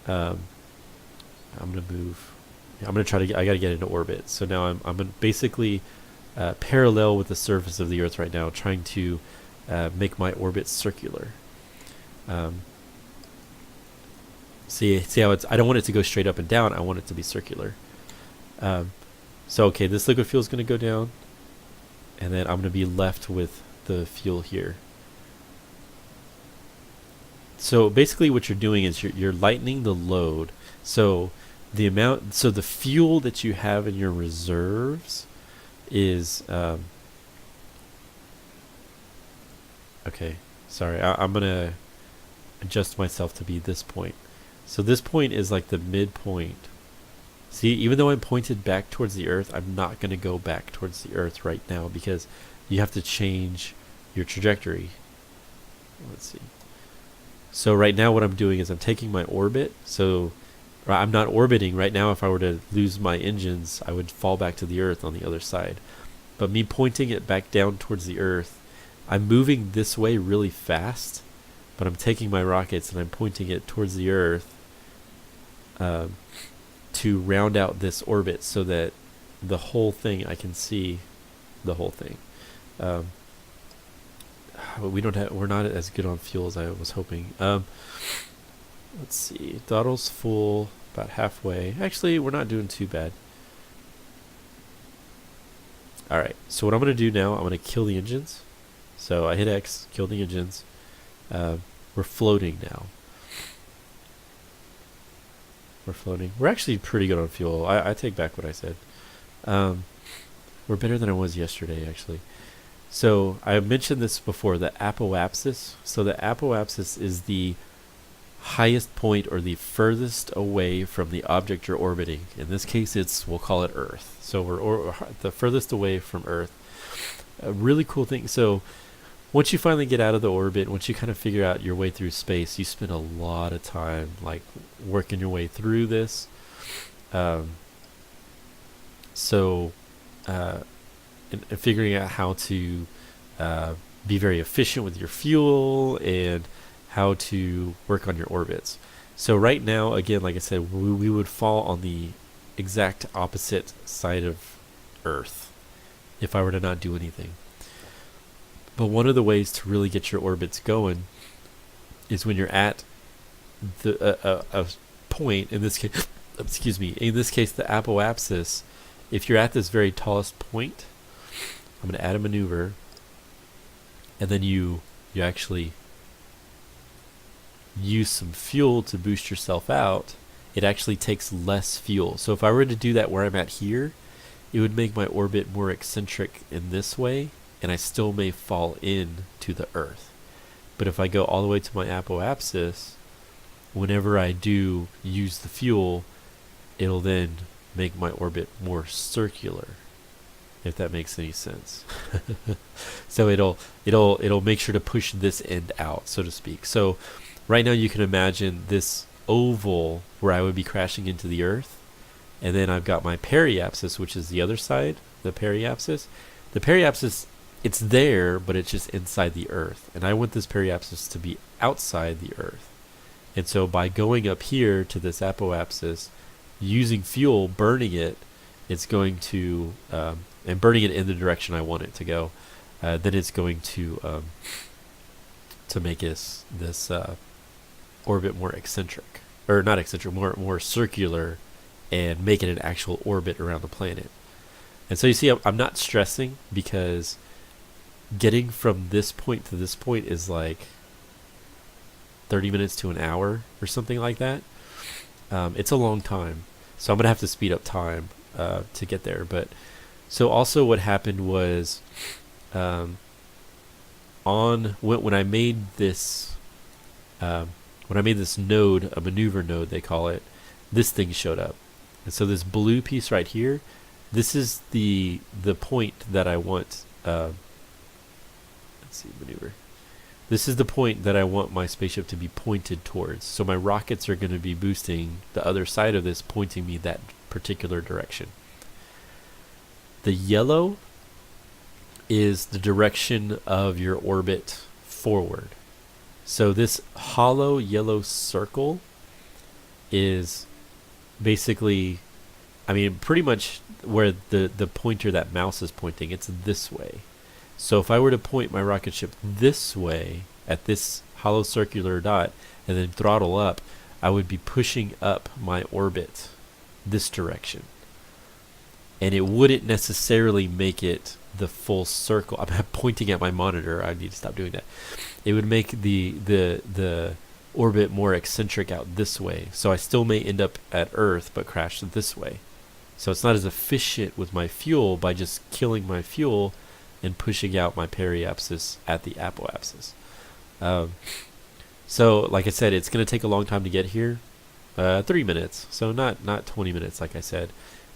I'm going to move. I'm going to try to I got to get into orbit. So now I'm basically parallel with the surface of the Earth right now, trying to make my orbit circular. See how it's, I don't want it to go straight up and down. I want it to be circular. So okay, this liquid fuel is going to go down, and then I'm going to be left with the fuel here. So basically what you're doing is you're lightening the load. So the fuel that you have in your reserves is Okay, sorry. I'm gonna adjust myself to be this point. So this point is like the midpoint. See, even though I'm pointed back towards the earth, I'm not gonna go back towards the earth right now because you have to change your trajectory. Let's see. So right now what I'm doing is I'm taking my orbit. So I'm not orbiting right now. If I were to lose my engines, I would fall back to the earth on the other side. But me pointing it back down towards the earth, I'm moving this way really fast, but I'm taking my rockets and I'm pointing it towards the earth to round out this orbit so that the whole thing, I can see the whole thing. We're not as good on fuel as I was hoping. Let's see, throttle's full, about halfway. Actually, we're not doing too bad. Alright, so what I'm going to do now, I'm going to kill the engines. So I hit X, kill the engines. We're floating now. We're floating. We're actually pretty good on fuel. I take back what I said. We're better than I was yesterday, actually. So I mentioned this before, the apoapsis. So the apoapsis is the highest point or the furthest away from the object you're orbiting. In this case, we'll call it Earth. So we're the furthest away from Earth. A really cool thing. So once you finally get out of the orbit, once you kind of figure out your way through space, you spend a lot of time like working your way through this. And figuring out how to be very efficient with your fuel and how to work on your orbits. So right now, again, like I said, we would fall on the exact opposite side of Earth if I were to not do anything. But one of the ways to really get your orbits going is when you're at a point, in this case, excuse me, in this case the apoapsis, if you're at this very tallest point, I'm going to add a maneuver, and then you actually use some fuel to boost yourself out. It actually takes less fuel. So if I were to do that where I'm at here, it would make my orbit more eccentric in this way, and I still may fall in to the Earth. But if I go all the way to my apoapsis, whenever I do use the fuel, it'll then make my orbit more circular, if that makes any sense. So it'll make sure to push this end out, so to speak. So right now you can imagine this oval where I would be crashing into the Earth, and then I've got my periapsis, which is the other side, the periapsis. The periapsis, it's there, but it's just inside the Earth, and I want this periapsis to be outside the Earth. And so by going up here to this apoapsis, using fuel, burning it, it's going to and burning it in the direction I want it to go, then it's going to make this orbit more eccentric, or not eccentric, more circular, and make it an actual orbit around the planet. And so you see, I'm not stressing, because getting from this point to this point is like 30 minutes to an hour or something like that. It's a long time, so I'm gonna have to speed up time to get there. But so also what happened was, when I made this node, a maneuver node they call it, this thing showed up. And so this blue piece right here, this is the point that I want. Let's see, maneuver. This is the point that I want my spaceship to be pointed towards. So my rockets are going to be boosting the other side of this, pointing me that particular direction. The yellow is the direction of your orbit forward. So this hollow yellow circle is basically, pretty much where the pointer, that mouse is pointing, it's this way. So if I were to point my rocket ship this way at this hollow circular dot and then throttle up, I would be pushing up my orbit this direction. And it wouldn't necessarily make it the full circle. I'm pointing at my monitor. I need to stop doing that. It would make the orbit more eccentric out this way. So I still may end up at Earth but crash this way. So it's not as efficient with my fuel. By just killing my fuel, and pushing out my periapsis at the apoapsis. Um, so, like I said, it's going to take a long time to get here. 3 minutes, so not 20 minutes like I said.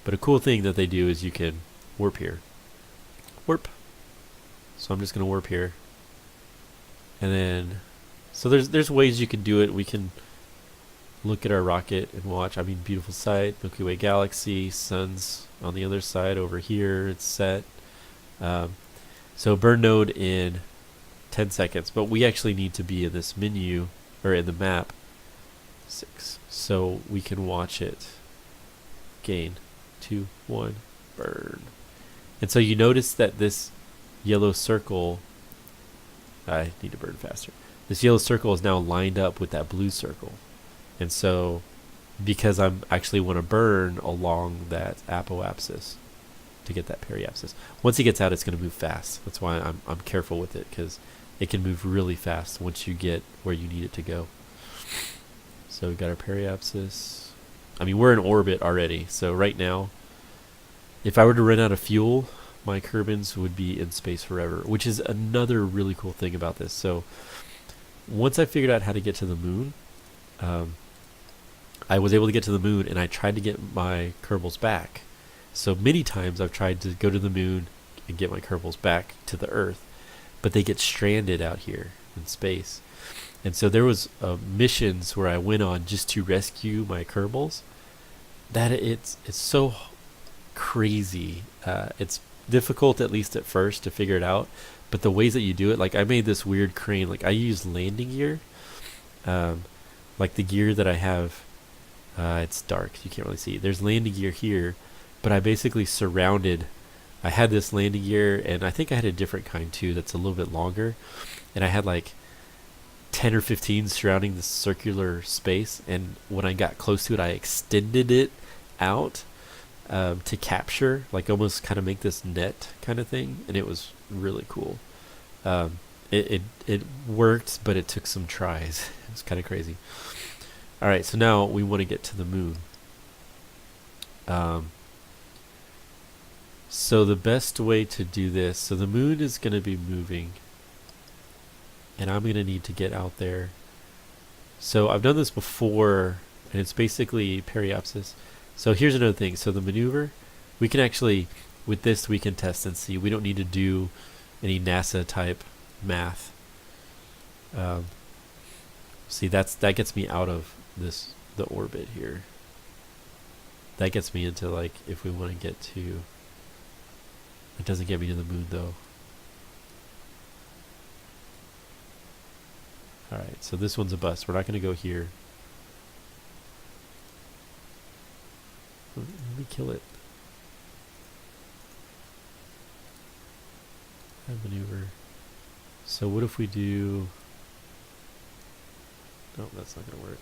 But a cool thing that they do is you can warp here. Warp. So I'm just going to warp here. And then, so there's ways you can do it. We can look at our rocket and watch. I mean, beautiful sight, Milky Way galaxy, sun's on the other side over here. It's set. So burn node in 10 seconds, but we actually need to be in this menu or in the map 6, so we can watch it. Gain 2, 1, burn. And so you notice that this yellow circle, I need to burn faster. This yellow circle is now lined up with that blue circle. And so because I'm actually want to burn along that apoapsis to get that periapsis. Once he gets out, it's going to move fast. That's why I'm careful with it, because it can move really fast once you get where you need it to go. So we've got our periapsis. I mean, we're in orbit already. So right now, if I were to run out of fuel, my Kerbins would be in space forever, which is another really cool thing about this. So once I figured out how to get to the moon, I was able to get to the moon, and I tried to get my Kerbals back. So many times I've tried to go to the moon and get my Kerbals back to the Earth, but they get stranded out here in space. And so there was missions where I went on just to rescue my Kerbals. That it's so crazy. It's difficult, at least at first, to figure it out. But the ways that you do it, like I made this weird crane. Like I used landing gear, like the gear that I have. It's dark, you can't really see. There's landing gear here, but I basically surrounded. I had this landing gear, and I think I had a different kind too that's a little bit longer. And I had like 10 or 15 surrounding this circular space, and when I got close to it, I extended it out to capture, like almost kind of make this net kind of thing, and it was really cool. It worked, but it took some tries. It was kind of crazy. All right, so now we want to get to the moon. So the best way to do this, so the moon is going to be moving, and I'm going to need to get out there. So I've done this before, and it's basically periapsis. So here's another thing. So the maneuver, we can actually, with this, we can test and see. We don't need to do any NASA type math. See, that gets me out of the orbit here. That gets me into, like, if we want to get to, it doesn't get me to the moon though. Alright, so this one's a bust. We're not going to go here. Let me kill it. Maneuver. So what if we do... No, that's not going to work.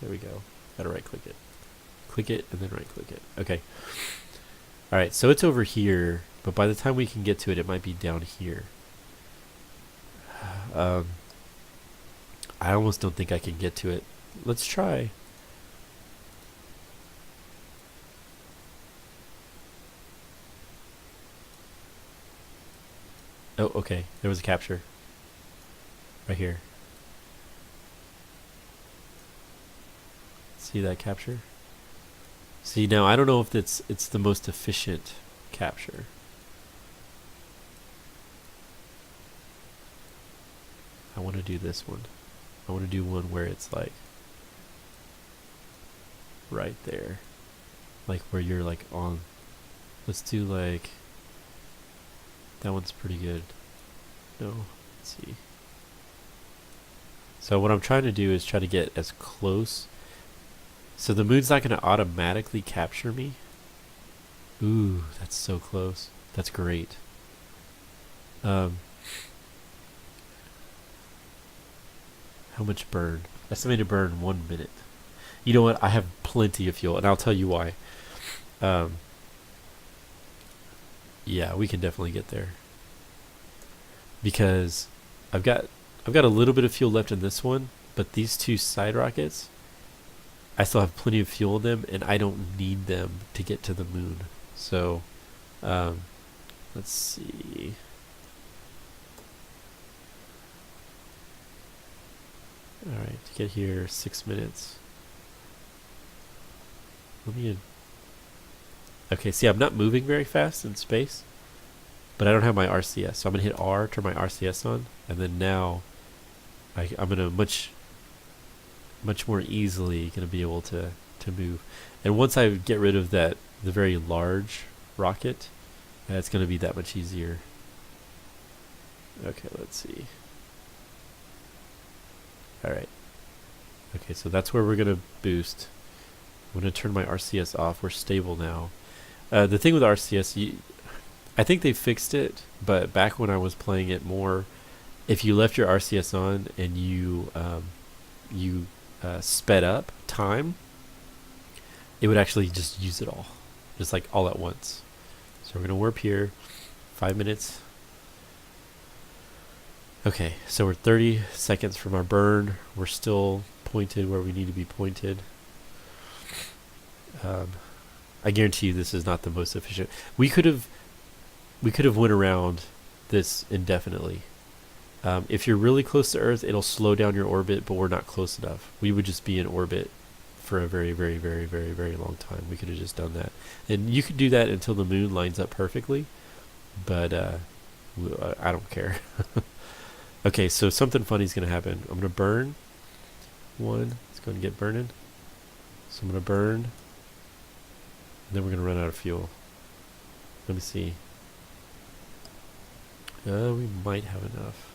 There we go. Gotta right click it. Click it and then right click it. Okay. Alright, so it's over here, but by the time we can get to it, it might be down here. I almost don't think I can get to it. Let's try. Oh, okay. There was a capture. Right here. See that capture? See, now I don't know if it's the most efficient capture. I want to do this one. I want to do one where it's like right there. Like where you're like on. Let's do like, that one's pretty good. No, let's see. So what I'm trying to do is try to get as close. So the moon's not going to automatically capture me. Ooh, that's so close. That's great. How much burn? Estimated burn 1 minute. You know what? I have plenty of fuel, and I'll tell you why. Yeah, we can definitely get there. Because I've got a little bit of fuel left in this one, but these two side rockets, I still have plenty of fuel in them, and I don't need them to get to the moon. So, um, let's see. All right, to get here, 6 minutes. Let me. Okay, see, I'm not moving very fast in space, but I don't have my RCS, so I'm gonna hit R, turn my RCS on, and then now I'm gonna much more easily gonna be able to move. And once I get rid of the very large rocket, it's gonna be that much easier. Okay, let's see. All right. Okay, so that's where we're gonna boost. I'm gonna turn my RCS off. We're stable now. The thing with RCS, I think they fixed it, but back when I was playing it more, if you left your RCS on and you sped up time, it would actually just use it all, just like all at once. So we're gonna warp here, 5 minutes. Okay, so we're 30 seconds from our burn. We're still pointed where we need to be pointed. I guarantee you this is not the most efficient. We could have went around this indefinitely. If you're really close to Earth, it'll slow down your orbit, but we're not close enough. We would just be in orbit for a very, very, very, very, very long time. We could have just done that. And you could do that until the moon lines up perfectly, but I don't care. Okay, so something funny is going to happen. I'm going to burn one. It's going to get burning. So I'm going to burn. And then we're going to run out of fuel. Let me see. We might have enough.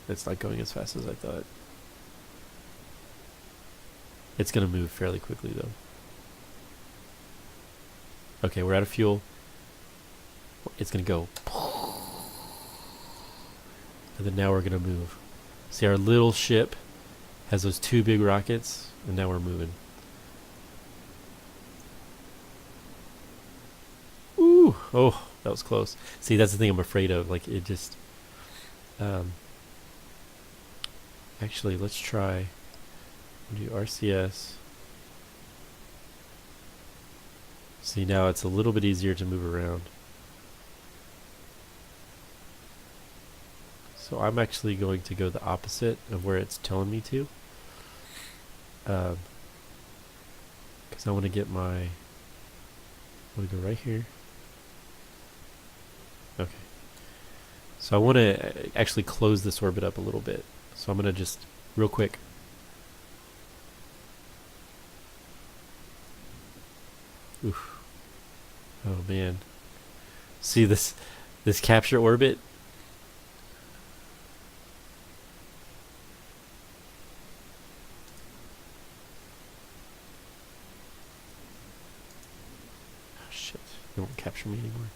It's not going as fast as I thought. It's going to move fairly quickly, though. Okay, we're out of fuel. It's going to go. And then now we're going to move. See, our little ship has those two big rockets, and now we're moving. Ooh! Oh, that was close. See, that's the thing I'm afraid of. Like, it just... actually, let's try... We'll do RCS. See, now it's a little bit easier to move around. So I'm actually going to go the opposite of where it's telling me to. Because I want to get my... I want to go right here. Okay. So I want to actually close this orbit up a little bit. So I'm going to just, real quick. Oof. Oh man. See this capture orbit? Oh shit. It won't capture me anymore.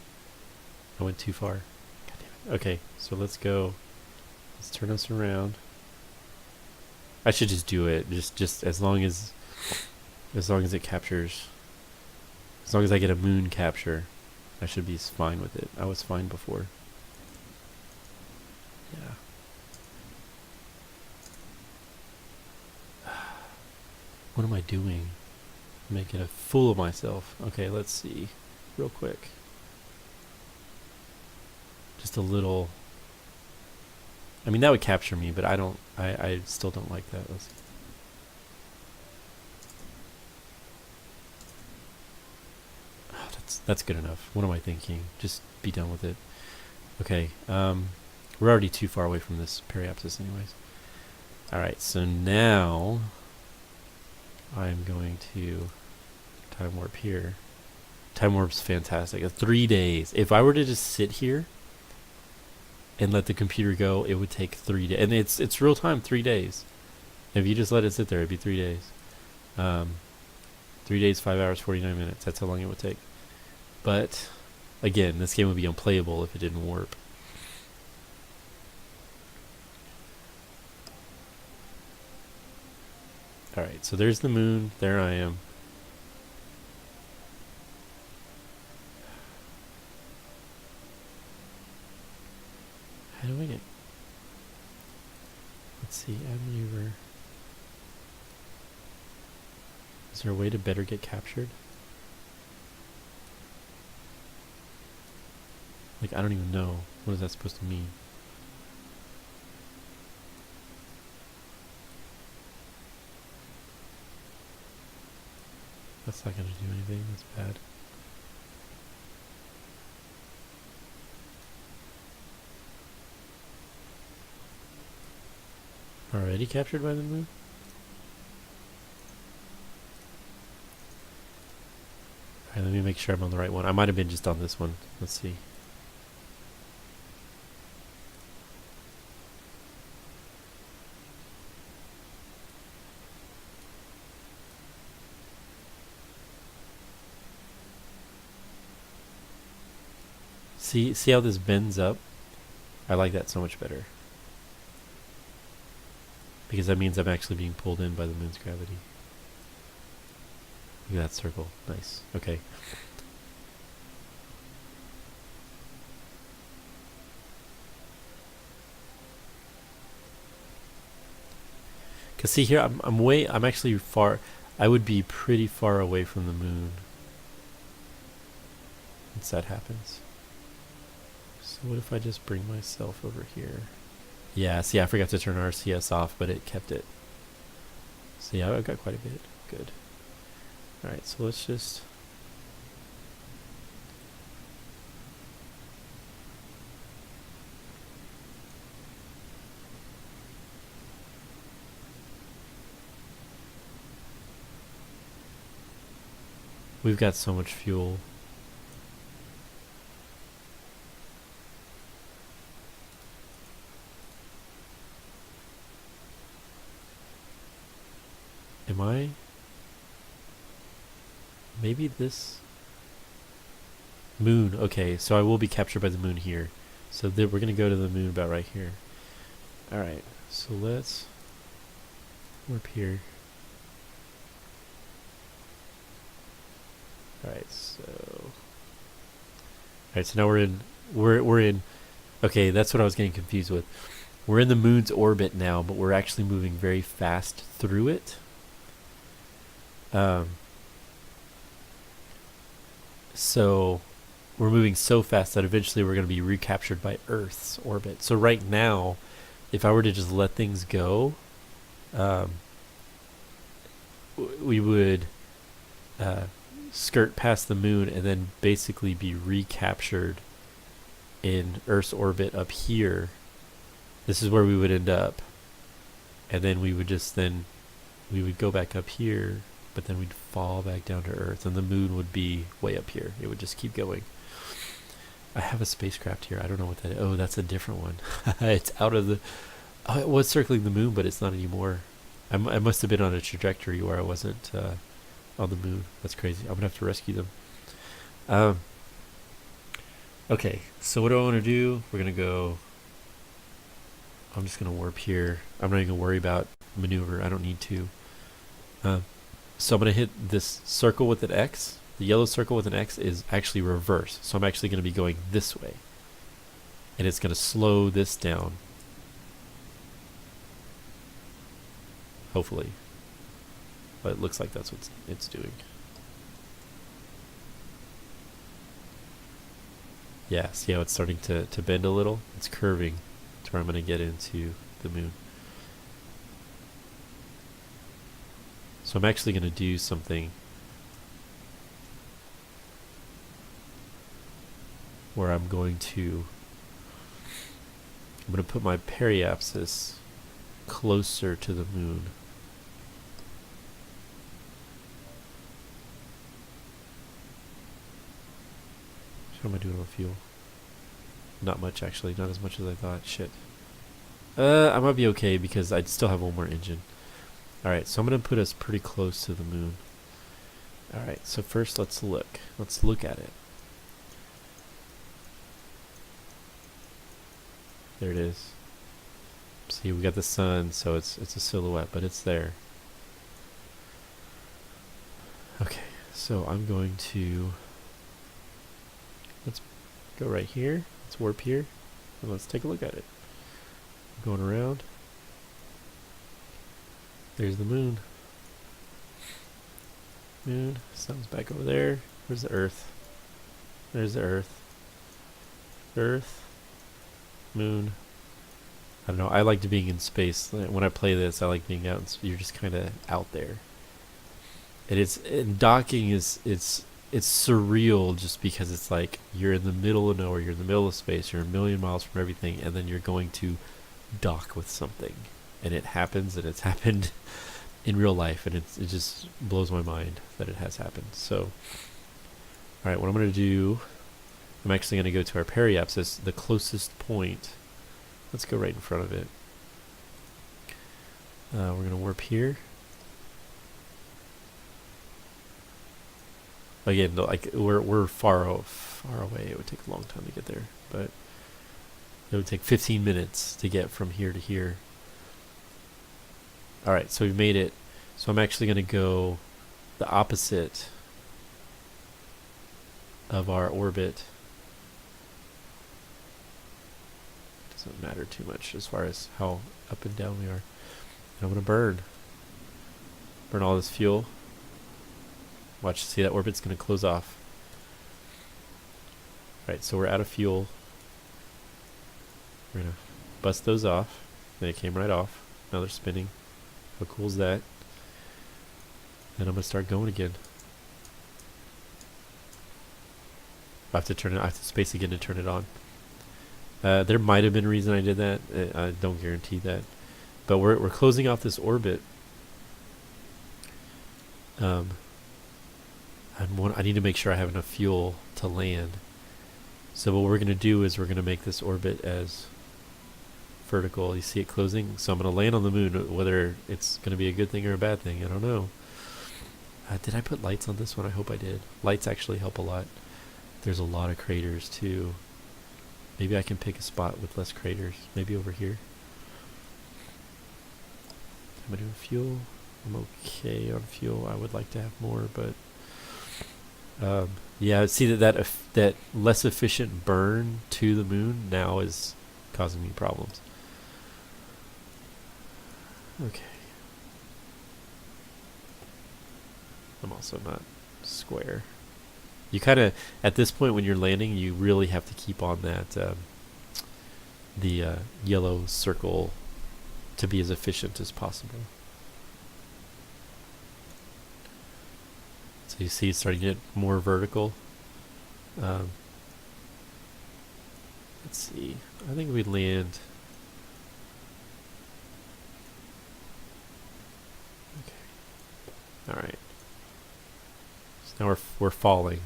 I went too far. God damn it. Okay, so let's go. Let's turn us around. I should just do it. Just as long as it captures. As long as I get a moon capture, I should be fine with it. I was fine before. Yeah. What am I doing? I'm making a fool of myself. Okay, let's see. Real quick. Just a little... I mean, that would capture me, but I still don't like that. Let's see. That's good enough. What am I thinking? Just be done with it. Okay, we're already too far away from this periapsis anyways. Alright, so now I'm going to time warp here. Time warp's fantastic. 3 days. If I were to just sit here and let the computer go, it would take 3 days. And it's real time, 3 days. If you just let it sit there, it'd be 3 days. 3 days, 5 hours, 49 minutes. That's how long it would take. But, again, this game would be unplayable if it didn't warp. Alright, so there's the moon. There I am. How do I get... Let's see, add maneuver. Is there a way to better get captured? Like, I don't even know. What is that supposed to mean? That's not going to do anything. That's bad. Already captured by the moon? Alright, let me make sure I'm on the right one. I might have been just on this one. Let's see. See how this bends up? I like that so much better. Because that means I'm actually being pulled in by the moon's gravity. Look at that circle. Nice. Okay. Cause see here, I'm actually far. I would be pretty far away from the moon once that happens. So what if I just bring myself over here? Yeah, see, I forgot to turn RCS off, but it kept it. So yeah, I've got quite a bit. Good. Alright, so let's just... We've got so much fuel. Am I? Maybe this moon. Okay, so I will be captured by the moon here. So we're going to go to the moon about right here. Alright, so let's warp here. Alright, so now we're in okay, that's what I was getting confused with. We're in the moon's orbit now, but we're actually moving very fast through it. So we're moving so fast that eventually we're going to be recaptured by Earth's orbit. So right now, if I were to just let things go, we would skirt past the moon and then basically be recaptured in Earth's orbit up here. This is where we would end up. And then we would go back up here, but then we'd fall back down to Earth, and the moon would be way up here. It would just keep going. I have a spacecraft here. I don't know what that is. Oh, that's a different one. It's out of the... Oh, it was circling the moon, but it's not anymore. I must have been on a trajectory where I wasn't on the moon. That's crazy. I'm going to have to rescue them. Okay, so what do I want to do? We're going to go... I'm just going to warp here. I'm not even going to worry about maneuver. I don't need to. So I'm going to hit this circle with an X. The yellow circle with an X is actually reverse. So I'm actually going to be going this way. And it's going to slow this down. Hopefully. But it looks like that's what it's doing. Yeah, see how it's starting to bend a little? It's curving to where I'm going to get into the moon. So I'm actually going to do something where I'm going to put my periapsis closer to the moon. How am I doing on fuel? Not much, actually. Not as much as I thought. Shit. I might be okay because I still have one more engine. Alright, so I'm going to put us pretty close to the moon. Alright, so first let's look. Let's look at it. There it is. See, we got the sun, so it's a silhouette, but it's there. Okay, so I'm going to... Let's go right here. Let's warp here. And let's take a look at it. Going around. There's the moon. Moon. Sun's back over there. Where's the Earth? There's the Earth. Earth. Moon. I don't know. I like being in space. When I play this, I like being out. You're just kind of out there. And docking is it's surreal just because it's like you're in the middle of nowhere. You're in the middle of space. You're a million miles from everything, and then you're going to dock with something, and it happens, and it's happened in real life, and it just blows my mind that it has happened. So, all right, what I'm going to do, I'm actually going to go to our periapsis, the closest point. Let's go right in front of it. We're going to warp here. Again, like we're far away. It would take a long time to get there, but it would take 15 minutes to get from here to here. All right, so we've made it. So I'm actually going to go the opposite of our orbit. Doesn't matter too much as far as how up and down we are. And I'm going to burn all this fuel. Watch, see that orbit's going to close off. Right, so we're out of fuel. We're going to bust those off. Then it came right off. Now they're spinning. How cool is that? Then I'm going to start going again. I have to turn it. I have to space again to turn it on. There might have been a reason I did that. I don't guarantee that. But we're closing off this orbit. I need to make sure I have enough fuel to land. So what we're going to do is we're going to make this orbit as vertical. You see it closing? So I'm going to land on the moon. Whether it's going to be a good thing or a bad thing, I don't know. Did I put lights on this one? I hope I did. Lights actually help a lot. There's a lot of craters too. Maybe I can pick a spot with less craters. Maybe over here. Am I doing fuel? I'm okay on fuel. I would like to have more, but yeah, see that less efficient burn to the moon now is causing me problems. Okay. I'm also not square. You kind of, at this point when you're landing, you really have to keep on that the yellow circle to be as efficient as possible. So you see it's starting to get more vertical. Let's see. I think we land. Okay. All right. So now we're falling.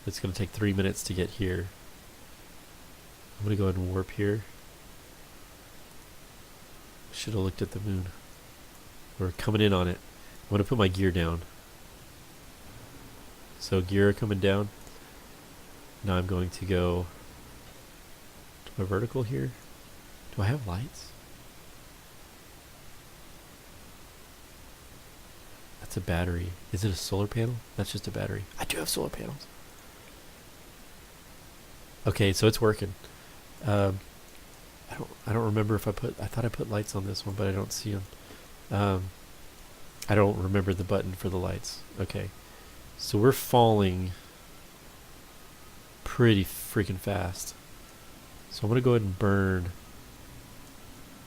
It's going to take 3 minutes to get here. I'm going to go ahead and warp here. Should have looked at the moon. We're coming in on it. I'm going to put my gear down. So gear coming down. Now I'm going to go to my vertical here. Do I have lights? That's a battery. Is it a solar panel? That's just a battery. I do have solar panels. Okay, so it's working. I don't remember if I thought I put lights on this one, but I don't see them. I don't remember the button for the lights. Okay, so we're falling pretty freaking fast. So I'm gonna go ahead and burn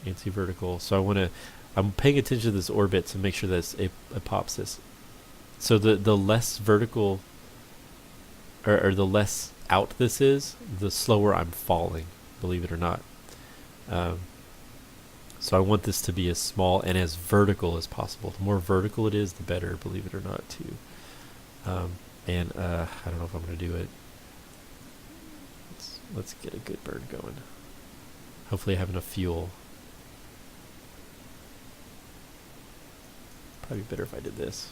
anti-vertical. So I'm paying attention to this orbit to make sure that it pops this. So the less vertical or the less out this is, the slower I'm falling, believe it or not. So I want this to be as small and as vertical as possible. The more vertical it is, the better, believe it or not, too. And I don't know if I'm going to do it. Let's get a good burn going. Hopefully I have enough fuel. Probably better if I did this.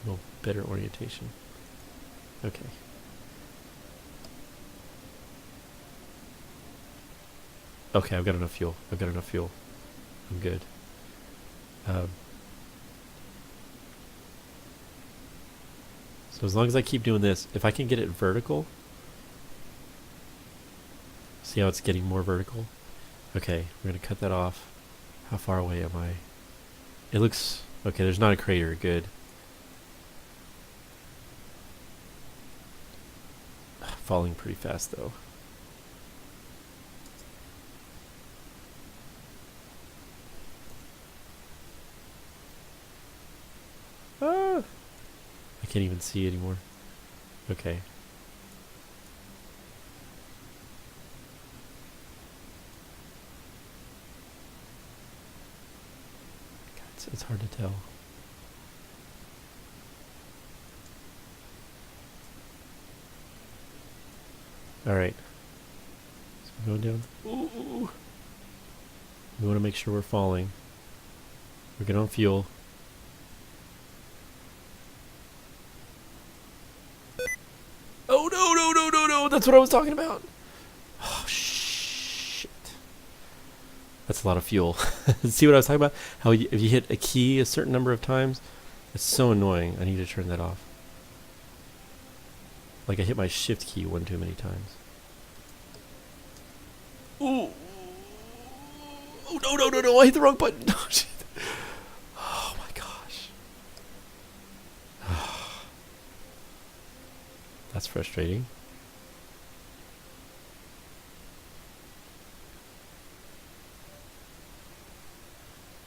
A little better orientation. Okay. Okay, I've got enough fuel. I'm good. So as long as I keep doing this, if I can get it vertical, see how it's getting more vertical? Okay, we're going to cut that off. How far away am I? It looks Okay, there's not a crater. Good. Falling pretty fast though. Ah! I can't even see anymore. Okay. God, it's hard to tell. Alright. So we're going down. Ooh. We want to make sure we're falling. We're good on fuel. Oh no. That's what I was talking about. Oh shit. That's a lot of fuel. See what I was talking about? How if you hit a key a certain number of times, it's so annoying. I need to turn that off. Like I hit my shift key one too many times. Ooh. Oh no. I hit the wrong button. Oh my gosh. That's frustrating.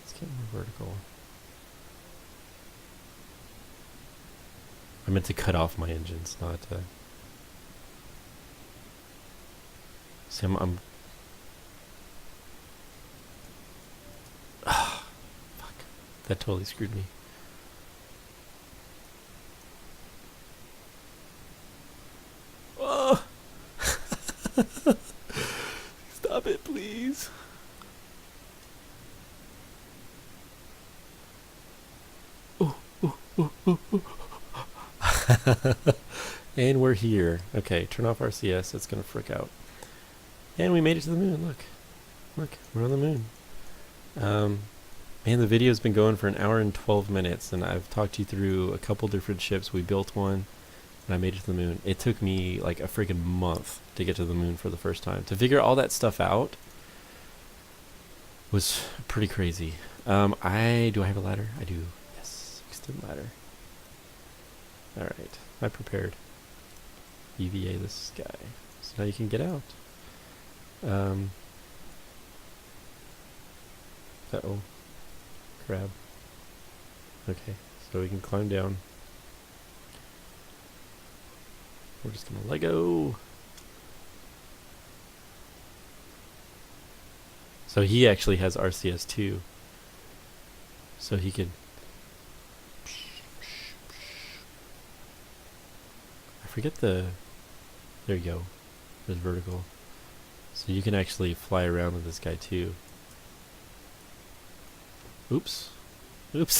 Let's get more vertical. I meant to cut off my engines, not see, I'm fuck. That totally screwed me. Oh. Stop it, please. And we're here. Okay, turn off RCS. It's gonna frick out. And we made it to the moon. Look, we're on the moon. Man, the video's been going for 1 hour and 12 minutes, and I've talked you through a couple different ships. We built one, and I made it to the moon. It took me like a freaking month to get to the moon for the first time. To figure all that stuff out was pretty crazy. Do I have a ladder? I do. Yes, extend ladder. All right, I prepared. EVA this guy, so now you can get out. Uh-oh. Crab. Okay, so we can climb down. We're just gonna let go. So he actually has RCS too. So he can... I forget the... There you go. There's vertical. So you can actually fly around with this guy too. Oops. They've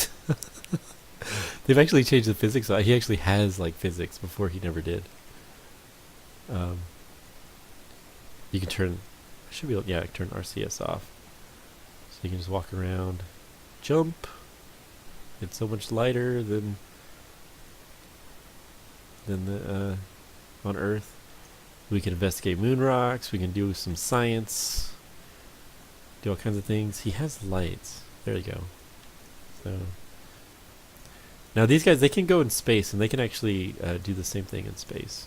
actually changed the physics. He actually has like physics. Before he never did. You can turn... I should be able... Yeah, turn RCS off. So you can just walk around. Jump. It's so much lighter than the on Earth. We can investigate moon rocks. We can do some science. Do all kinds of things. He has lights. There you go. So now these guys, they can go in space, and they can actually do the same thing in space.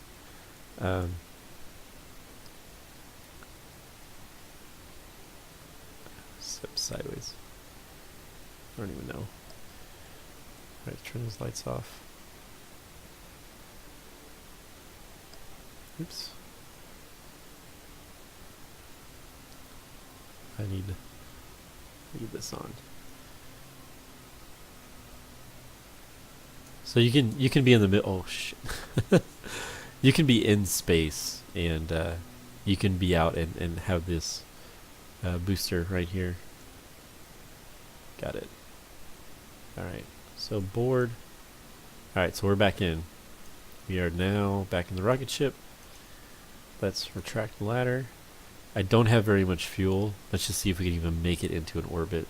Step sideways. I don't even know. Alright, turn those lights off. Oops. I need to leave this on. So you can be in the middle. Oh shit! You can be in space, and you can be out and have this booster right here. Got it. All right. So board. All right. So we're back in. We are now back in the rocket ship. Let's retract the ladder. I don't have very much fuel. Let's just see if we can even make it into an orbit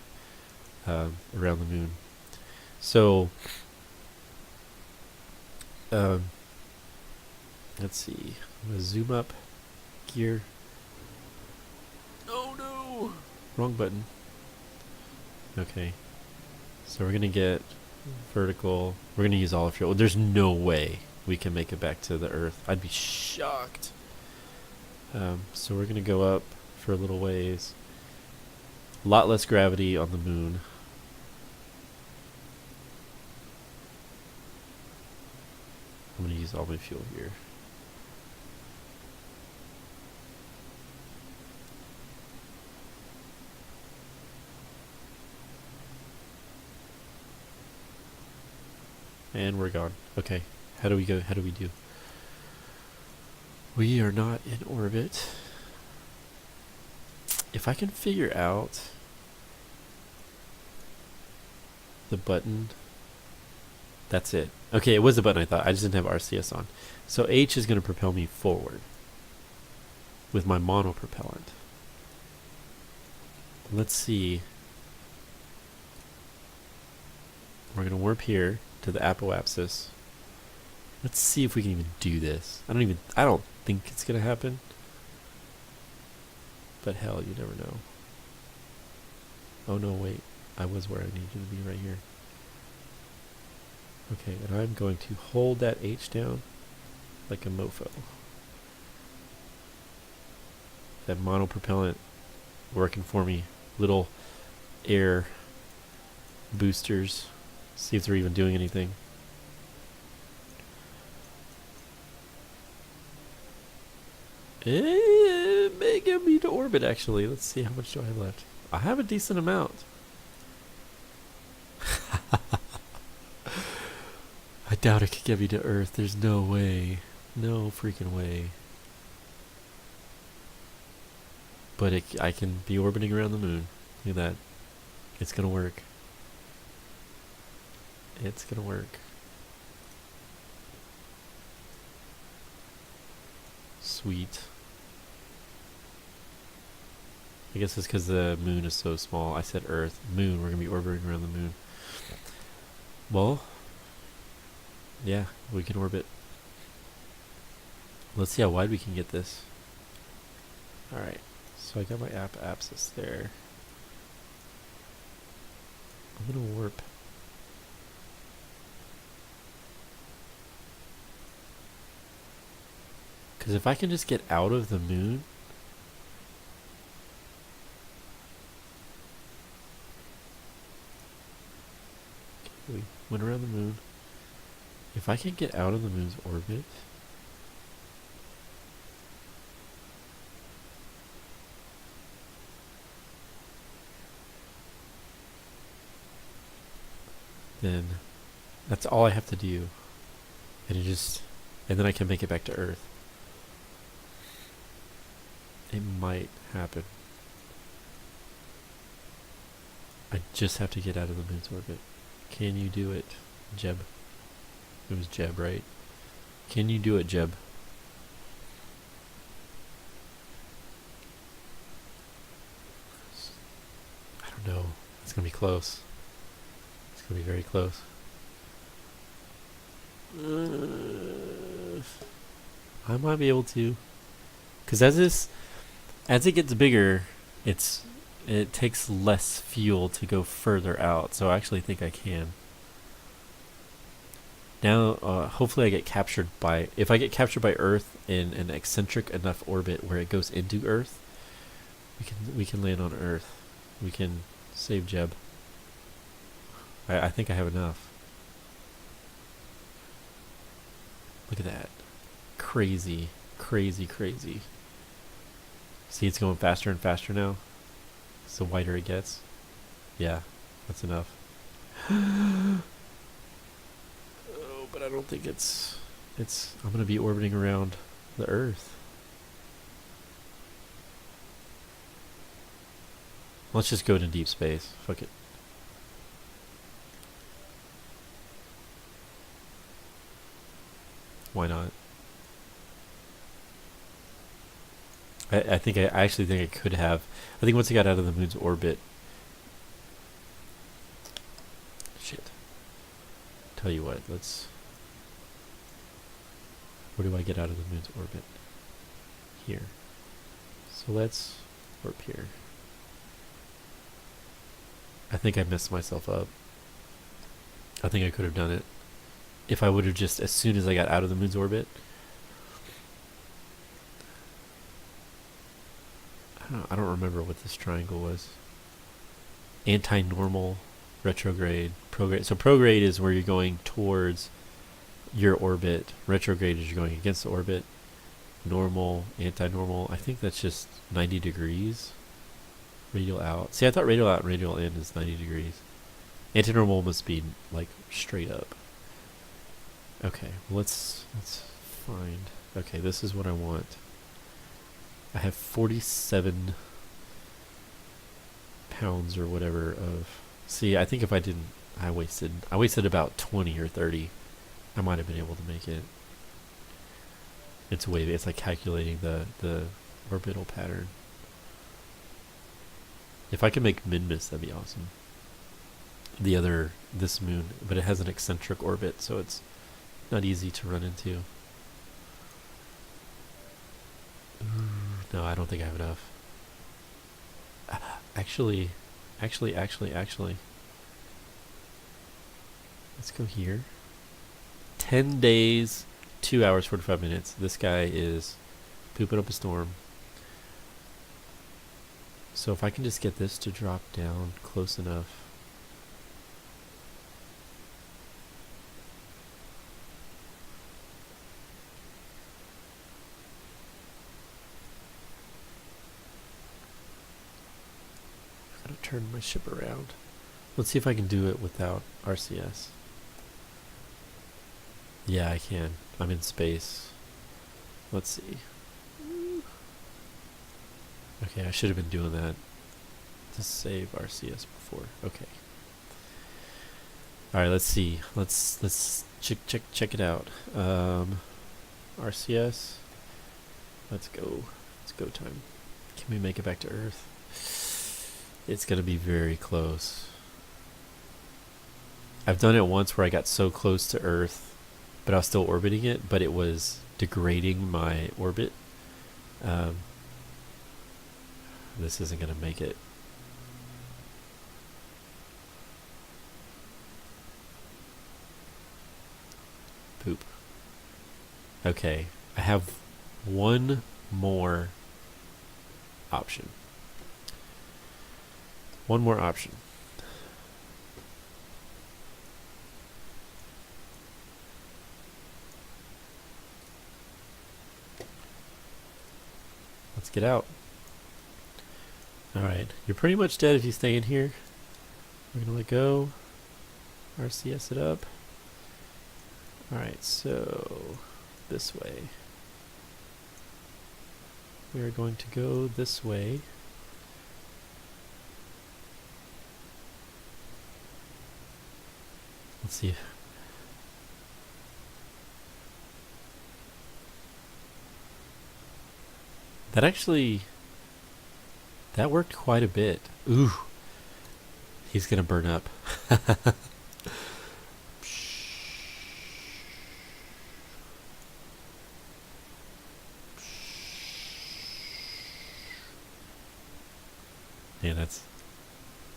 around the moon. So, let's see. I'm going to zoom up. Gear. Oh no! Wrong button. Okay. So we're gonna get vertical. We're gonna use all of fuel. There's no way we can make it back to the Earth. I'd be shocked. So we're gonna go up for a little ways. A lot less gravity on the moon. I'm gonna use all my fuel here. And we're gone. Okay, how do we go? How do we do? We are not in orbit. If I can figure out the button, that's it. Okay, it was the button I thought. I just didn't have RCS on. So H is going to propel me forward with my monopropellant. Let's see. We're going to warp here to the apoapsis. Let's see if we can even do this. I don't think it's going to happen. But hell, you never know. Oh no, wait. I was where I needed to be, right here. Okay, and I'm going to hold that H down like a mofo. That monopropellant working for me. Little air boosters. See if they're even doing anything. It may get me to orbit, actually. Let's see, how much do I have left? I have a decent amount. I doubt it could get me to Earth. There's no way. No freaking way. But I can be orbiting around the moon. Look at that. It's gonna work. It's gonna work. Sweet. I guess it's because the moon is so small. I said Earth. Moon. We're gonna be orbiting around the moon. Well, yeah, we can orbit. Let's see how wide we can get this. Alright, so I got my apoapsis there. I'm gonna warp. Because if I can just get out of the moon, we went around the moon. If I can get out of the moon's orbit, then that's all I have to do. And then I can make it back to Earth. It might happen. I just have to get out of the moon's orbit. Can you do it, Jeb? It was Jeb, right? Can you do it, Jeb? I don't know. It's gonna be close. It's gonna be very close. I might be able to, because as it gets bigger, it takes less fuel to go further out. So I actually think I can. Now, hopefully I get captured by... If I get captured by Earth in an eccentric enough orbit where it goes into Earth, we can land on Earth. We can save Jeb. I think I have enough. Look at that. Crazy, crazy, crazy. See, it's going faster and faster now. So the wider it gets. Yeah, that's enough. But I don't think it's I'm gonna be orbiting around the Earth. Let's just go to deep space. Fuck it. Why not? I actually think I could have. I think once I got out of the moon's orbit. Shit. Tell you what, where do I get out of the moon's orbit? Here. So let's warp here. I think I messed myself up. I think I could have done it if I would have just, as soon as I got out of the moon's orbit. I don't remember what this triangle was. Anti-normal, retrograde, prograde. So prograde is where you're going towards your orbit. Retrograde is you're going against the orbit. Normal, anti-normal. I think that's just 90 degrees. Radial out. See, I thought radial out and radial in is 90 degrees. Anti-normal must be like straight up. Okay, let's find. Okay, this is what I want. I have 47 pounds or whatever of. See, I think if I didn't, I wasted about 20 or 30. I might have been able to make it. It's way. It's like calculating the orbital pattern. If I could make Minmus, that'd be awesome. This moon, but it has an eccentric orbit, so it's not easy to run into. No, I don't think I have enough. Actually. Let's go here. 10 days, 2 hours, 45 minutes. This guy is pooping up a storm. So if I can just get this to drop down close enough. I've got to turn my ship around. Let's see if I can do it without RCS. Yeah, I can. I'm in space. Let's see. Okay, I should have been doing that to save RCS before. Okay. All right, let's see. Let's check it out. RCS. Let's go. It's go time. Can we make it back to Earth? It's gonna be very close. I've done it once where I got so close to Earth, but I was still orbiting it, but it was degrading my orbit. This isn't going to make it. Poop. Okay, I have one more option. One more option. Let's get out. Alright, you're pretty much dead if you stay in here. We're going to let go. RCS it up. Alright, so this way. We are going to go this way. Let's see. That worked quite a bit. Ooh. He's gonna burn up. Yeah, that's...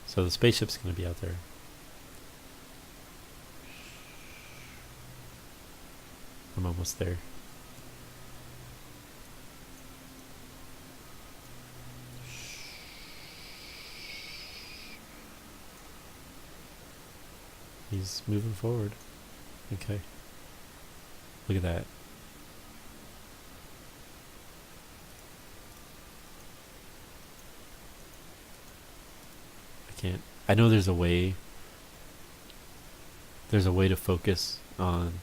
So the spaceship's gonna be out there. I'm almost there. He's moving forward. Okay. Look at that. I can't. I know there's a way. There's a way to focus on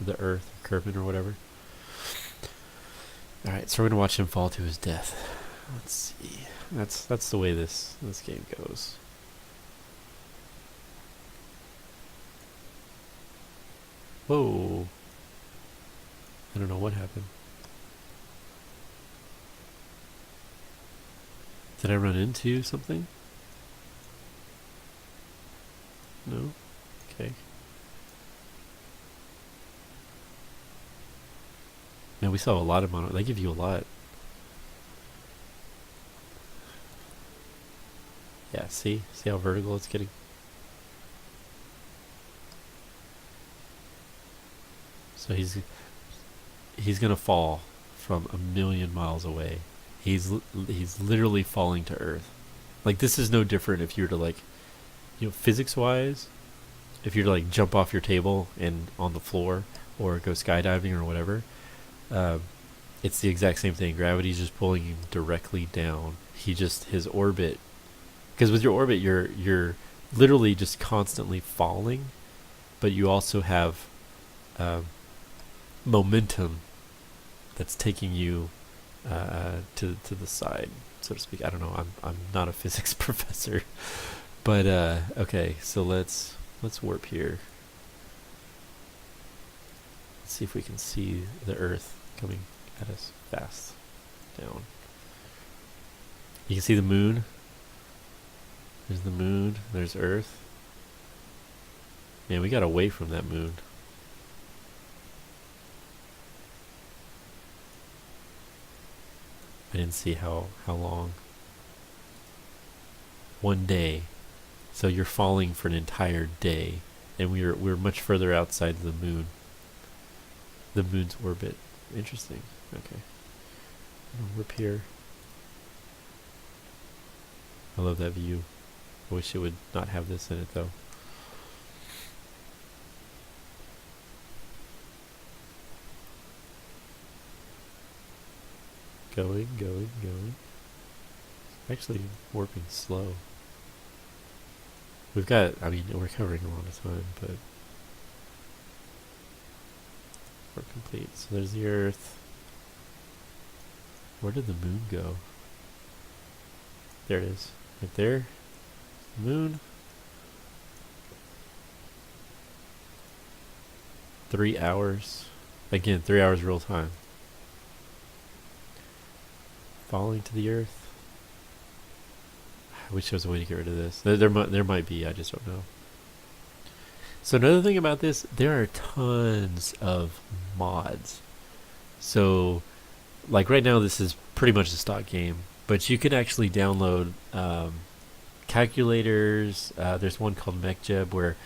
the Earth, Kerbal or whatever. Alright, so we're gonna watch him fall to his death. Let's see. That's the way this game goes. Whoa. I don't know what happened. Did I run into something? No? Okay. Man, we saw a lot of mono. They give you a lot. Yeah, see? See how vertical it's getting? So he's gonna fall from 1,000,000 miles away. He's literally falling to Earth. Like this is no different if you were to like, physics wise, if you're to like jump off your table and on the floor or go skydiving or whatever. Um, it's the exact same thing. Gravity's just pulling him directly down. His orbit, because with your orbit you're literally just constantly falling, but you also have um, momentum that's taking you to the side, so to speak. I don't know. I'm not a physics professor, but okay. So let's warp here. Let's see if we can see the Earth coming at us fast down. You can see the moon. There's the moon. There's Earth. Man, we got away from that moon. I didn't see how long. One day. So you're falling for an entire day, and we're much further outside the moon. The moon's orbit. Interesting. Okay. Warp here. I love that view. I wish it would not have this in it though. Going. Actually warping slow. We're covering a lot of time, but we're complete. So there's the Earth. Where did the moon go? There it is. Right there. The moon. 3 hours. Again, 3 hours real time. Falling to the Earth. I wish there was a way to get rid of this. There might be, I just don't know. So another thing about this, there are tons of mods. So, like right now, this is pretty much a stock game, but you can actually download calculators. There's one called MechJeb where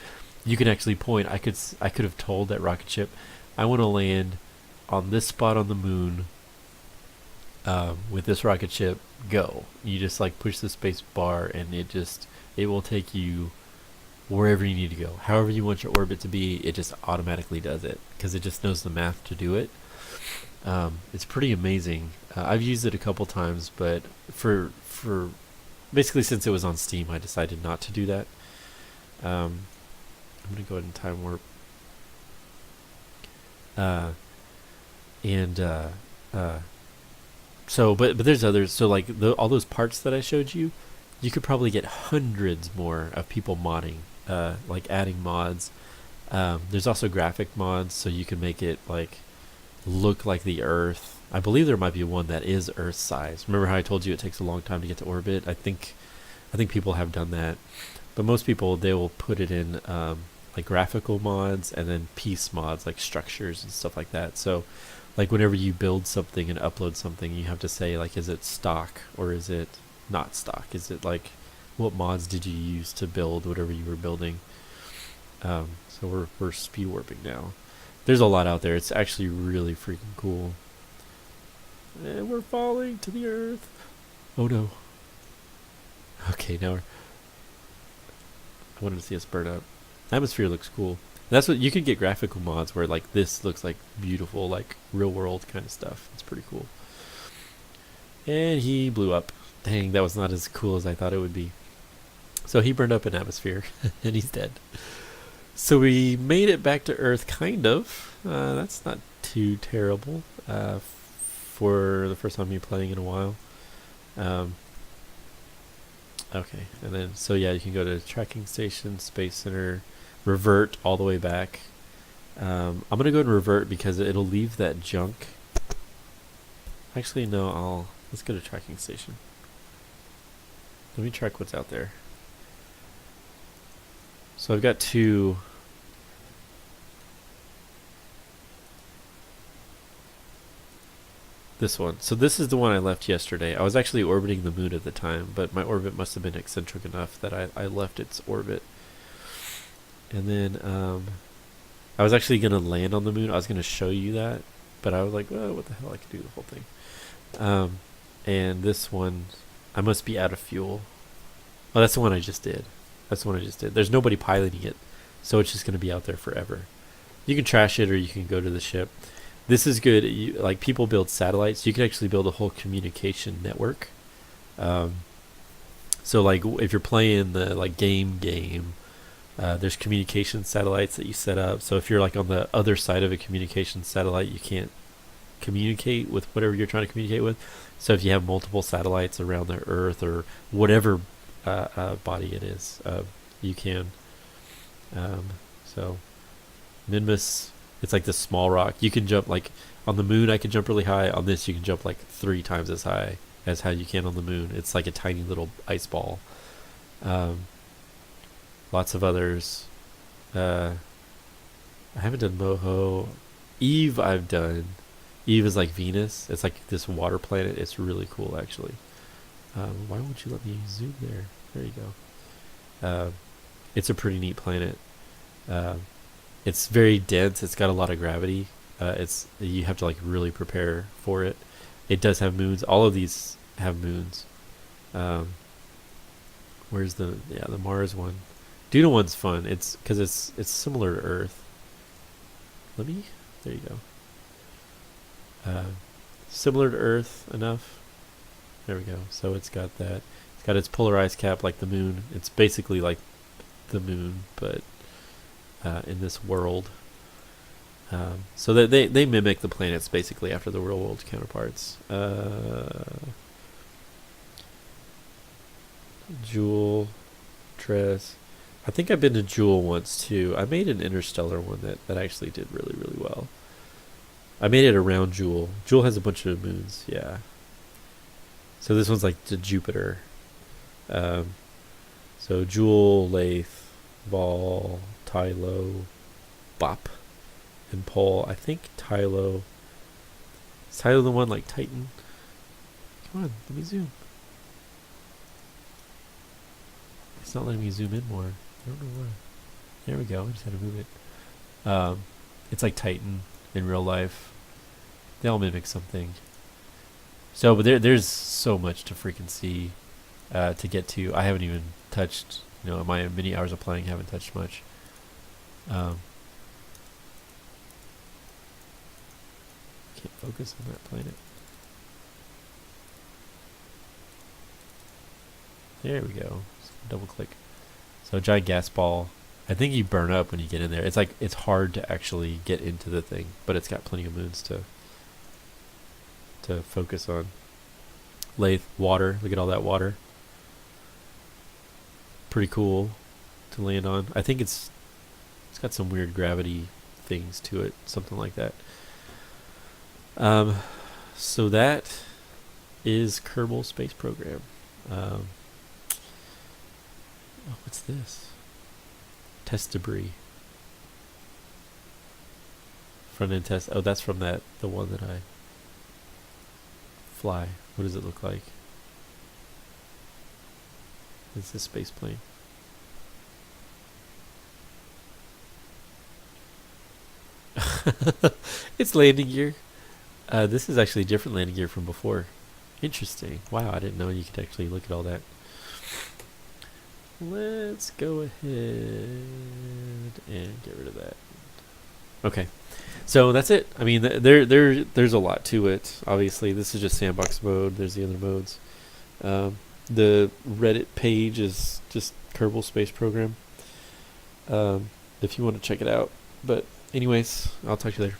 you can actually point. I could have told that rocket ship, I want to land on this spot on the moon. With this rocket ship, go. You just like push the space bar and it will take you wherever you need to go. However you want your orbit to be, it just automatically does it because it just knows the math to do it. It's pretty amazing. I've used it a couple times, but for basically since it was on Steam, I decided not to do that. I'm gonna go ahead and time warp. So, but there's others. So, like all those parts that I showed you, you could probably get hundreds more of people modding, like adding mods. There's also graphic mods, so you can make it like look like the Earth. I believe there might be one that is Earth size. Remember how I told you it takes a long time to get to orbit? I think people have done that, but most people they will put it in like graphical mods and then piece mods like structures and stuff like that. So. Like whenever you build something and upload something, you have to say like, is it stock or is it not stock? Is it like, what mods did you use to build whatever you were building? So we're speed warping now. There's a lot out there. It's actually really freaking cool. And we're falling to the Earth. Oh no. Okay, now I wanted to see us burn up. Atmosphere looks cool. That's what you can get graphical mods where like this looks like beautiful, like real world kind of stuff. It's pretty cool. And he blew up. Dang, that was not as cool as I thought it would be. So he burned up an atmosphere and he's dead. So we made it back to Earth, kind of. That's not too terrible for the first time me playing in a while. Okay, and then so yeah, you can go to tracking station, Space Center. Revert all the way back. I'm gonna go and revert because it'll leave that junk. Actually, no. Let's go to tracking station. Let me track what's out there. So I've got two. This one. So this is the one I left yesterday. I was actually orbiting the moon at the time, but my orbit must have been eccentric enough that I left its orbit. And then I was actually gonna land on the moon. I was gonna show you that, but I was like, well, what the hell? I could do the whole thing. Um, and this one, I must be out of fuel. Oh, that's the one I just did. That's the one I just did. There's nobody piloting it, so it's just gonna be out there forever. You can trash it or you can go to the ship. This is good. Like people build satellites. You can actually build a whole communication network. Um, so like if you're playing the like game, there's communication satellites that you set up. So if you're like on the other side of a communication satellite, you can't communicate with whatever you're trying to communicate with. So if you have multiple satellites around the Earth or whatever body it is, you can. Um, so Minmus, it's like this small rock. You can jump like on the moon. I can jump really high. On this, you can jump like 3 times as high as how you can on the moon. It's like a tiny little ice ball. Um, Lots of others. I haven't done Moho. Eve, I've done. Eve is like Venus. It's like this water planet. It's really cool, actually. Why won't you let me zoom there? There you go. It's a pretty neat planet. It's very dense. It's got a lot of gravity. It's you have to like really prepare for it. It does have moons. All of these have moons. Where's the Mars one? Duna one's fun. It's because it's similar to Earth. There you go. Similar to Earth enough. There we go. So it's got that. It's got its polar ice cap like the moon. It's basically like the moon, but in this world. So that they mimic the planets basically after the real world counterparts. Jewel, Dress. I think I've been to Jewel once too. I made an interstellar one that actually did really, really well. I made it around Jewel. Jewel has a bunch of moons, yeah. So this one's like to Jupiter. So Jewel, Lathe, Vol, Tylo, Bop, and Pole. I think Tylo. Is Tylo the one like Titan? Come on, let me zoom. It's not letting me zoom in more. I don't know why. There we go. I just had to move it. It's like Titan in real life. They all mimic something. So, but there's so much to freaking see, to get to. I haven't even touched. In my many hours of playing, haven't touched much. Can't focus on that planet. There we go. Double click. So giant gas ball. I think you burn up when you get in there. It's like it's hard to actually get into the thing, but it's got plenty of moons to focus on. Lathe, water. Look at all that water. Pretty cool to land on. I think it's got some weird gravity things to it, something like that. So that is Kerbal Space Program. What's this? Test debris. Front end test. Oh, that's from the one that I fly. What does it look like? It's a space plane. It's landing gear. This is actually different landing gear from before. Interesting. Wow, I didn't know you could actually look at all that. Let's go ahead and get rid of that. Okay, so that's it. I mean, there's a lot to it. Obviously, this is just sandbox mode. There's the other modes. The Reddit page is just Kerbal Space Program. If you want to check it out. But anyways, I'll talk to you later.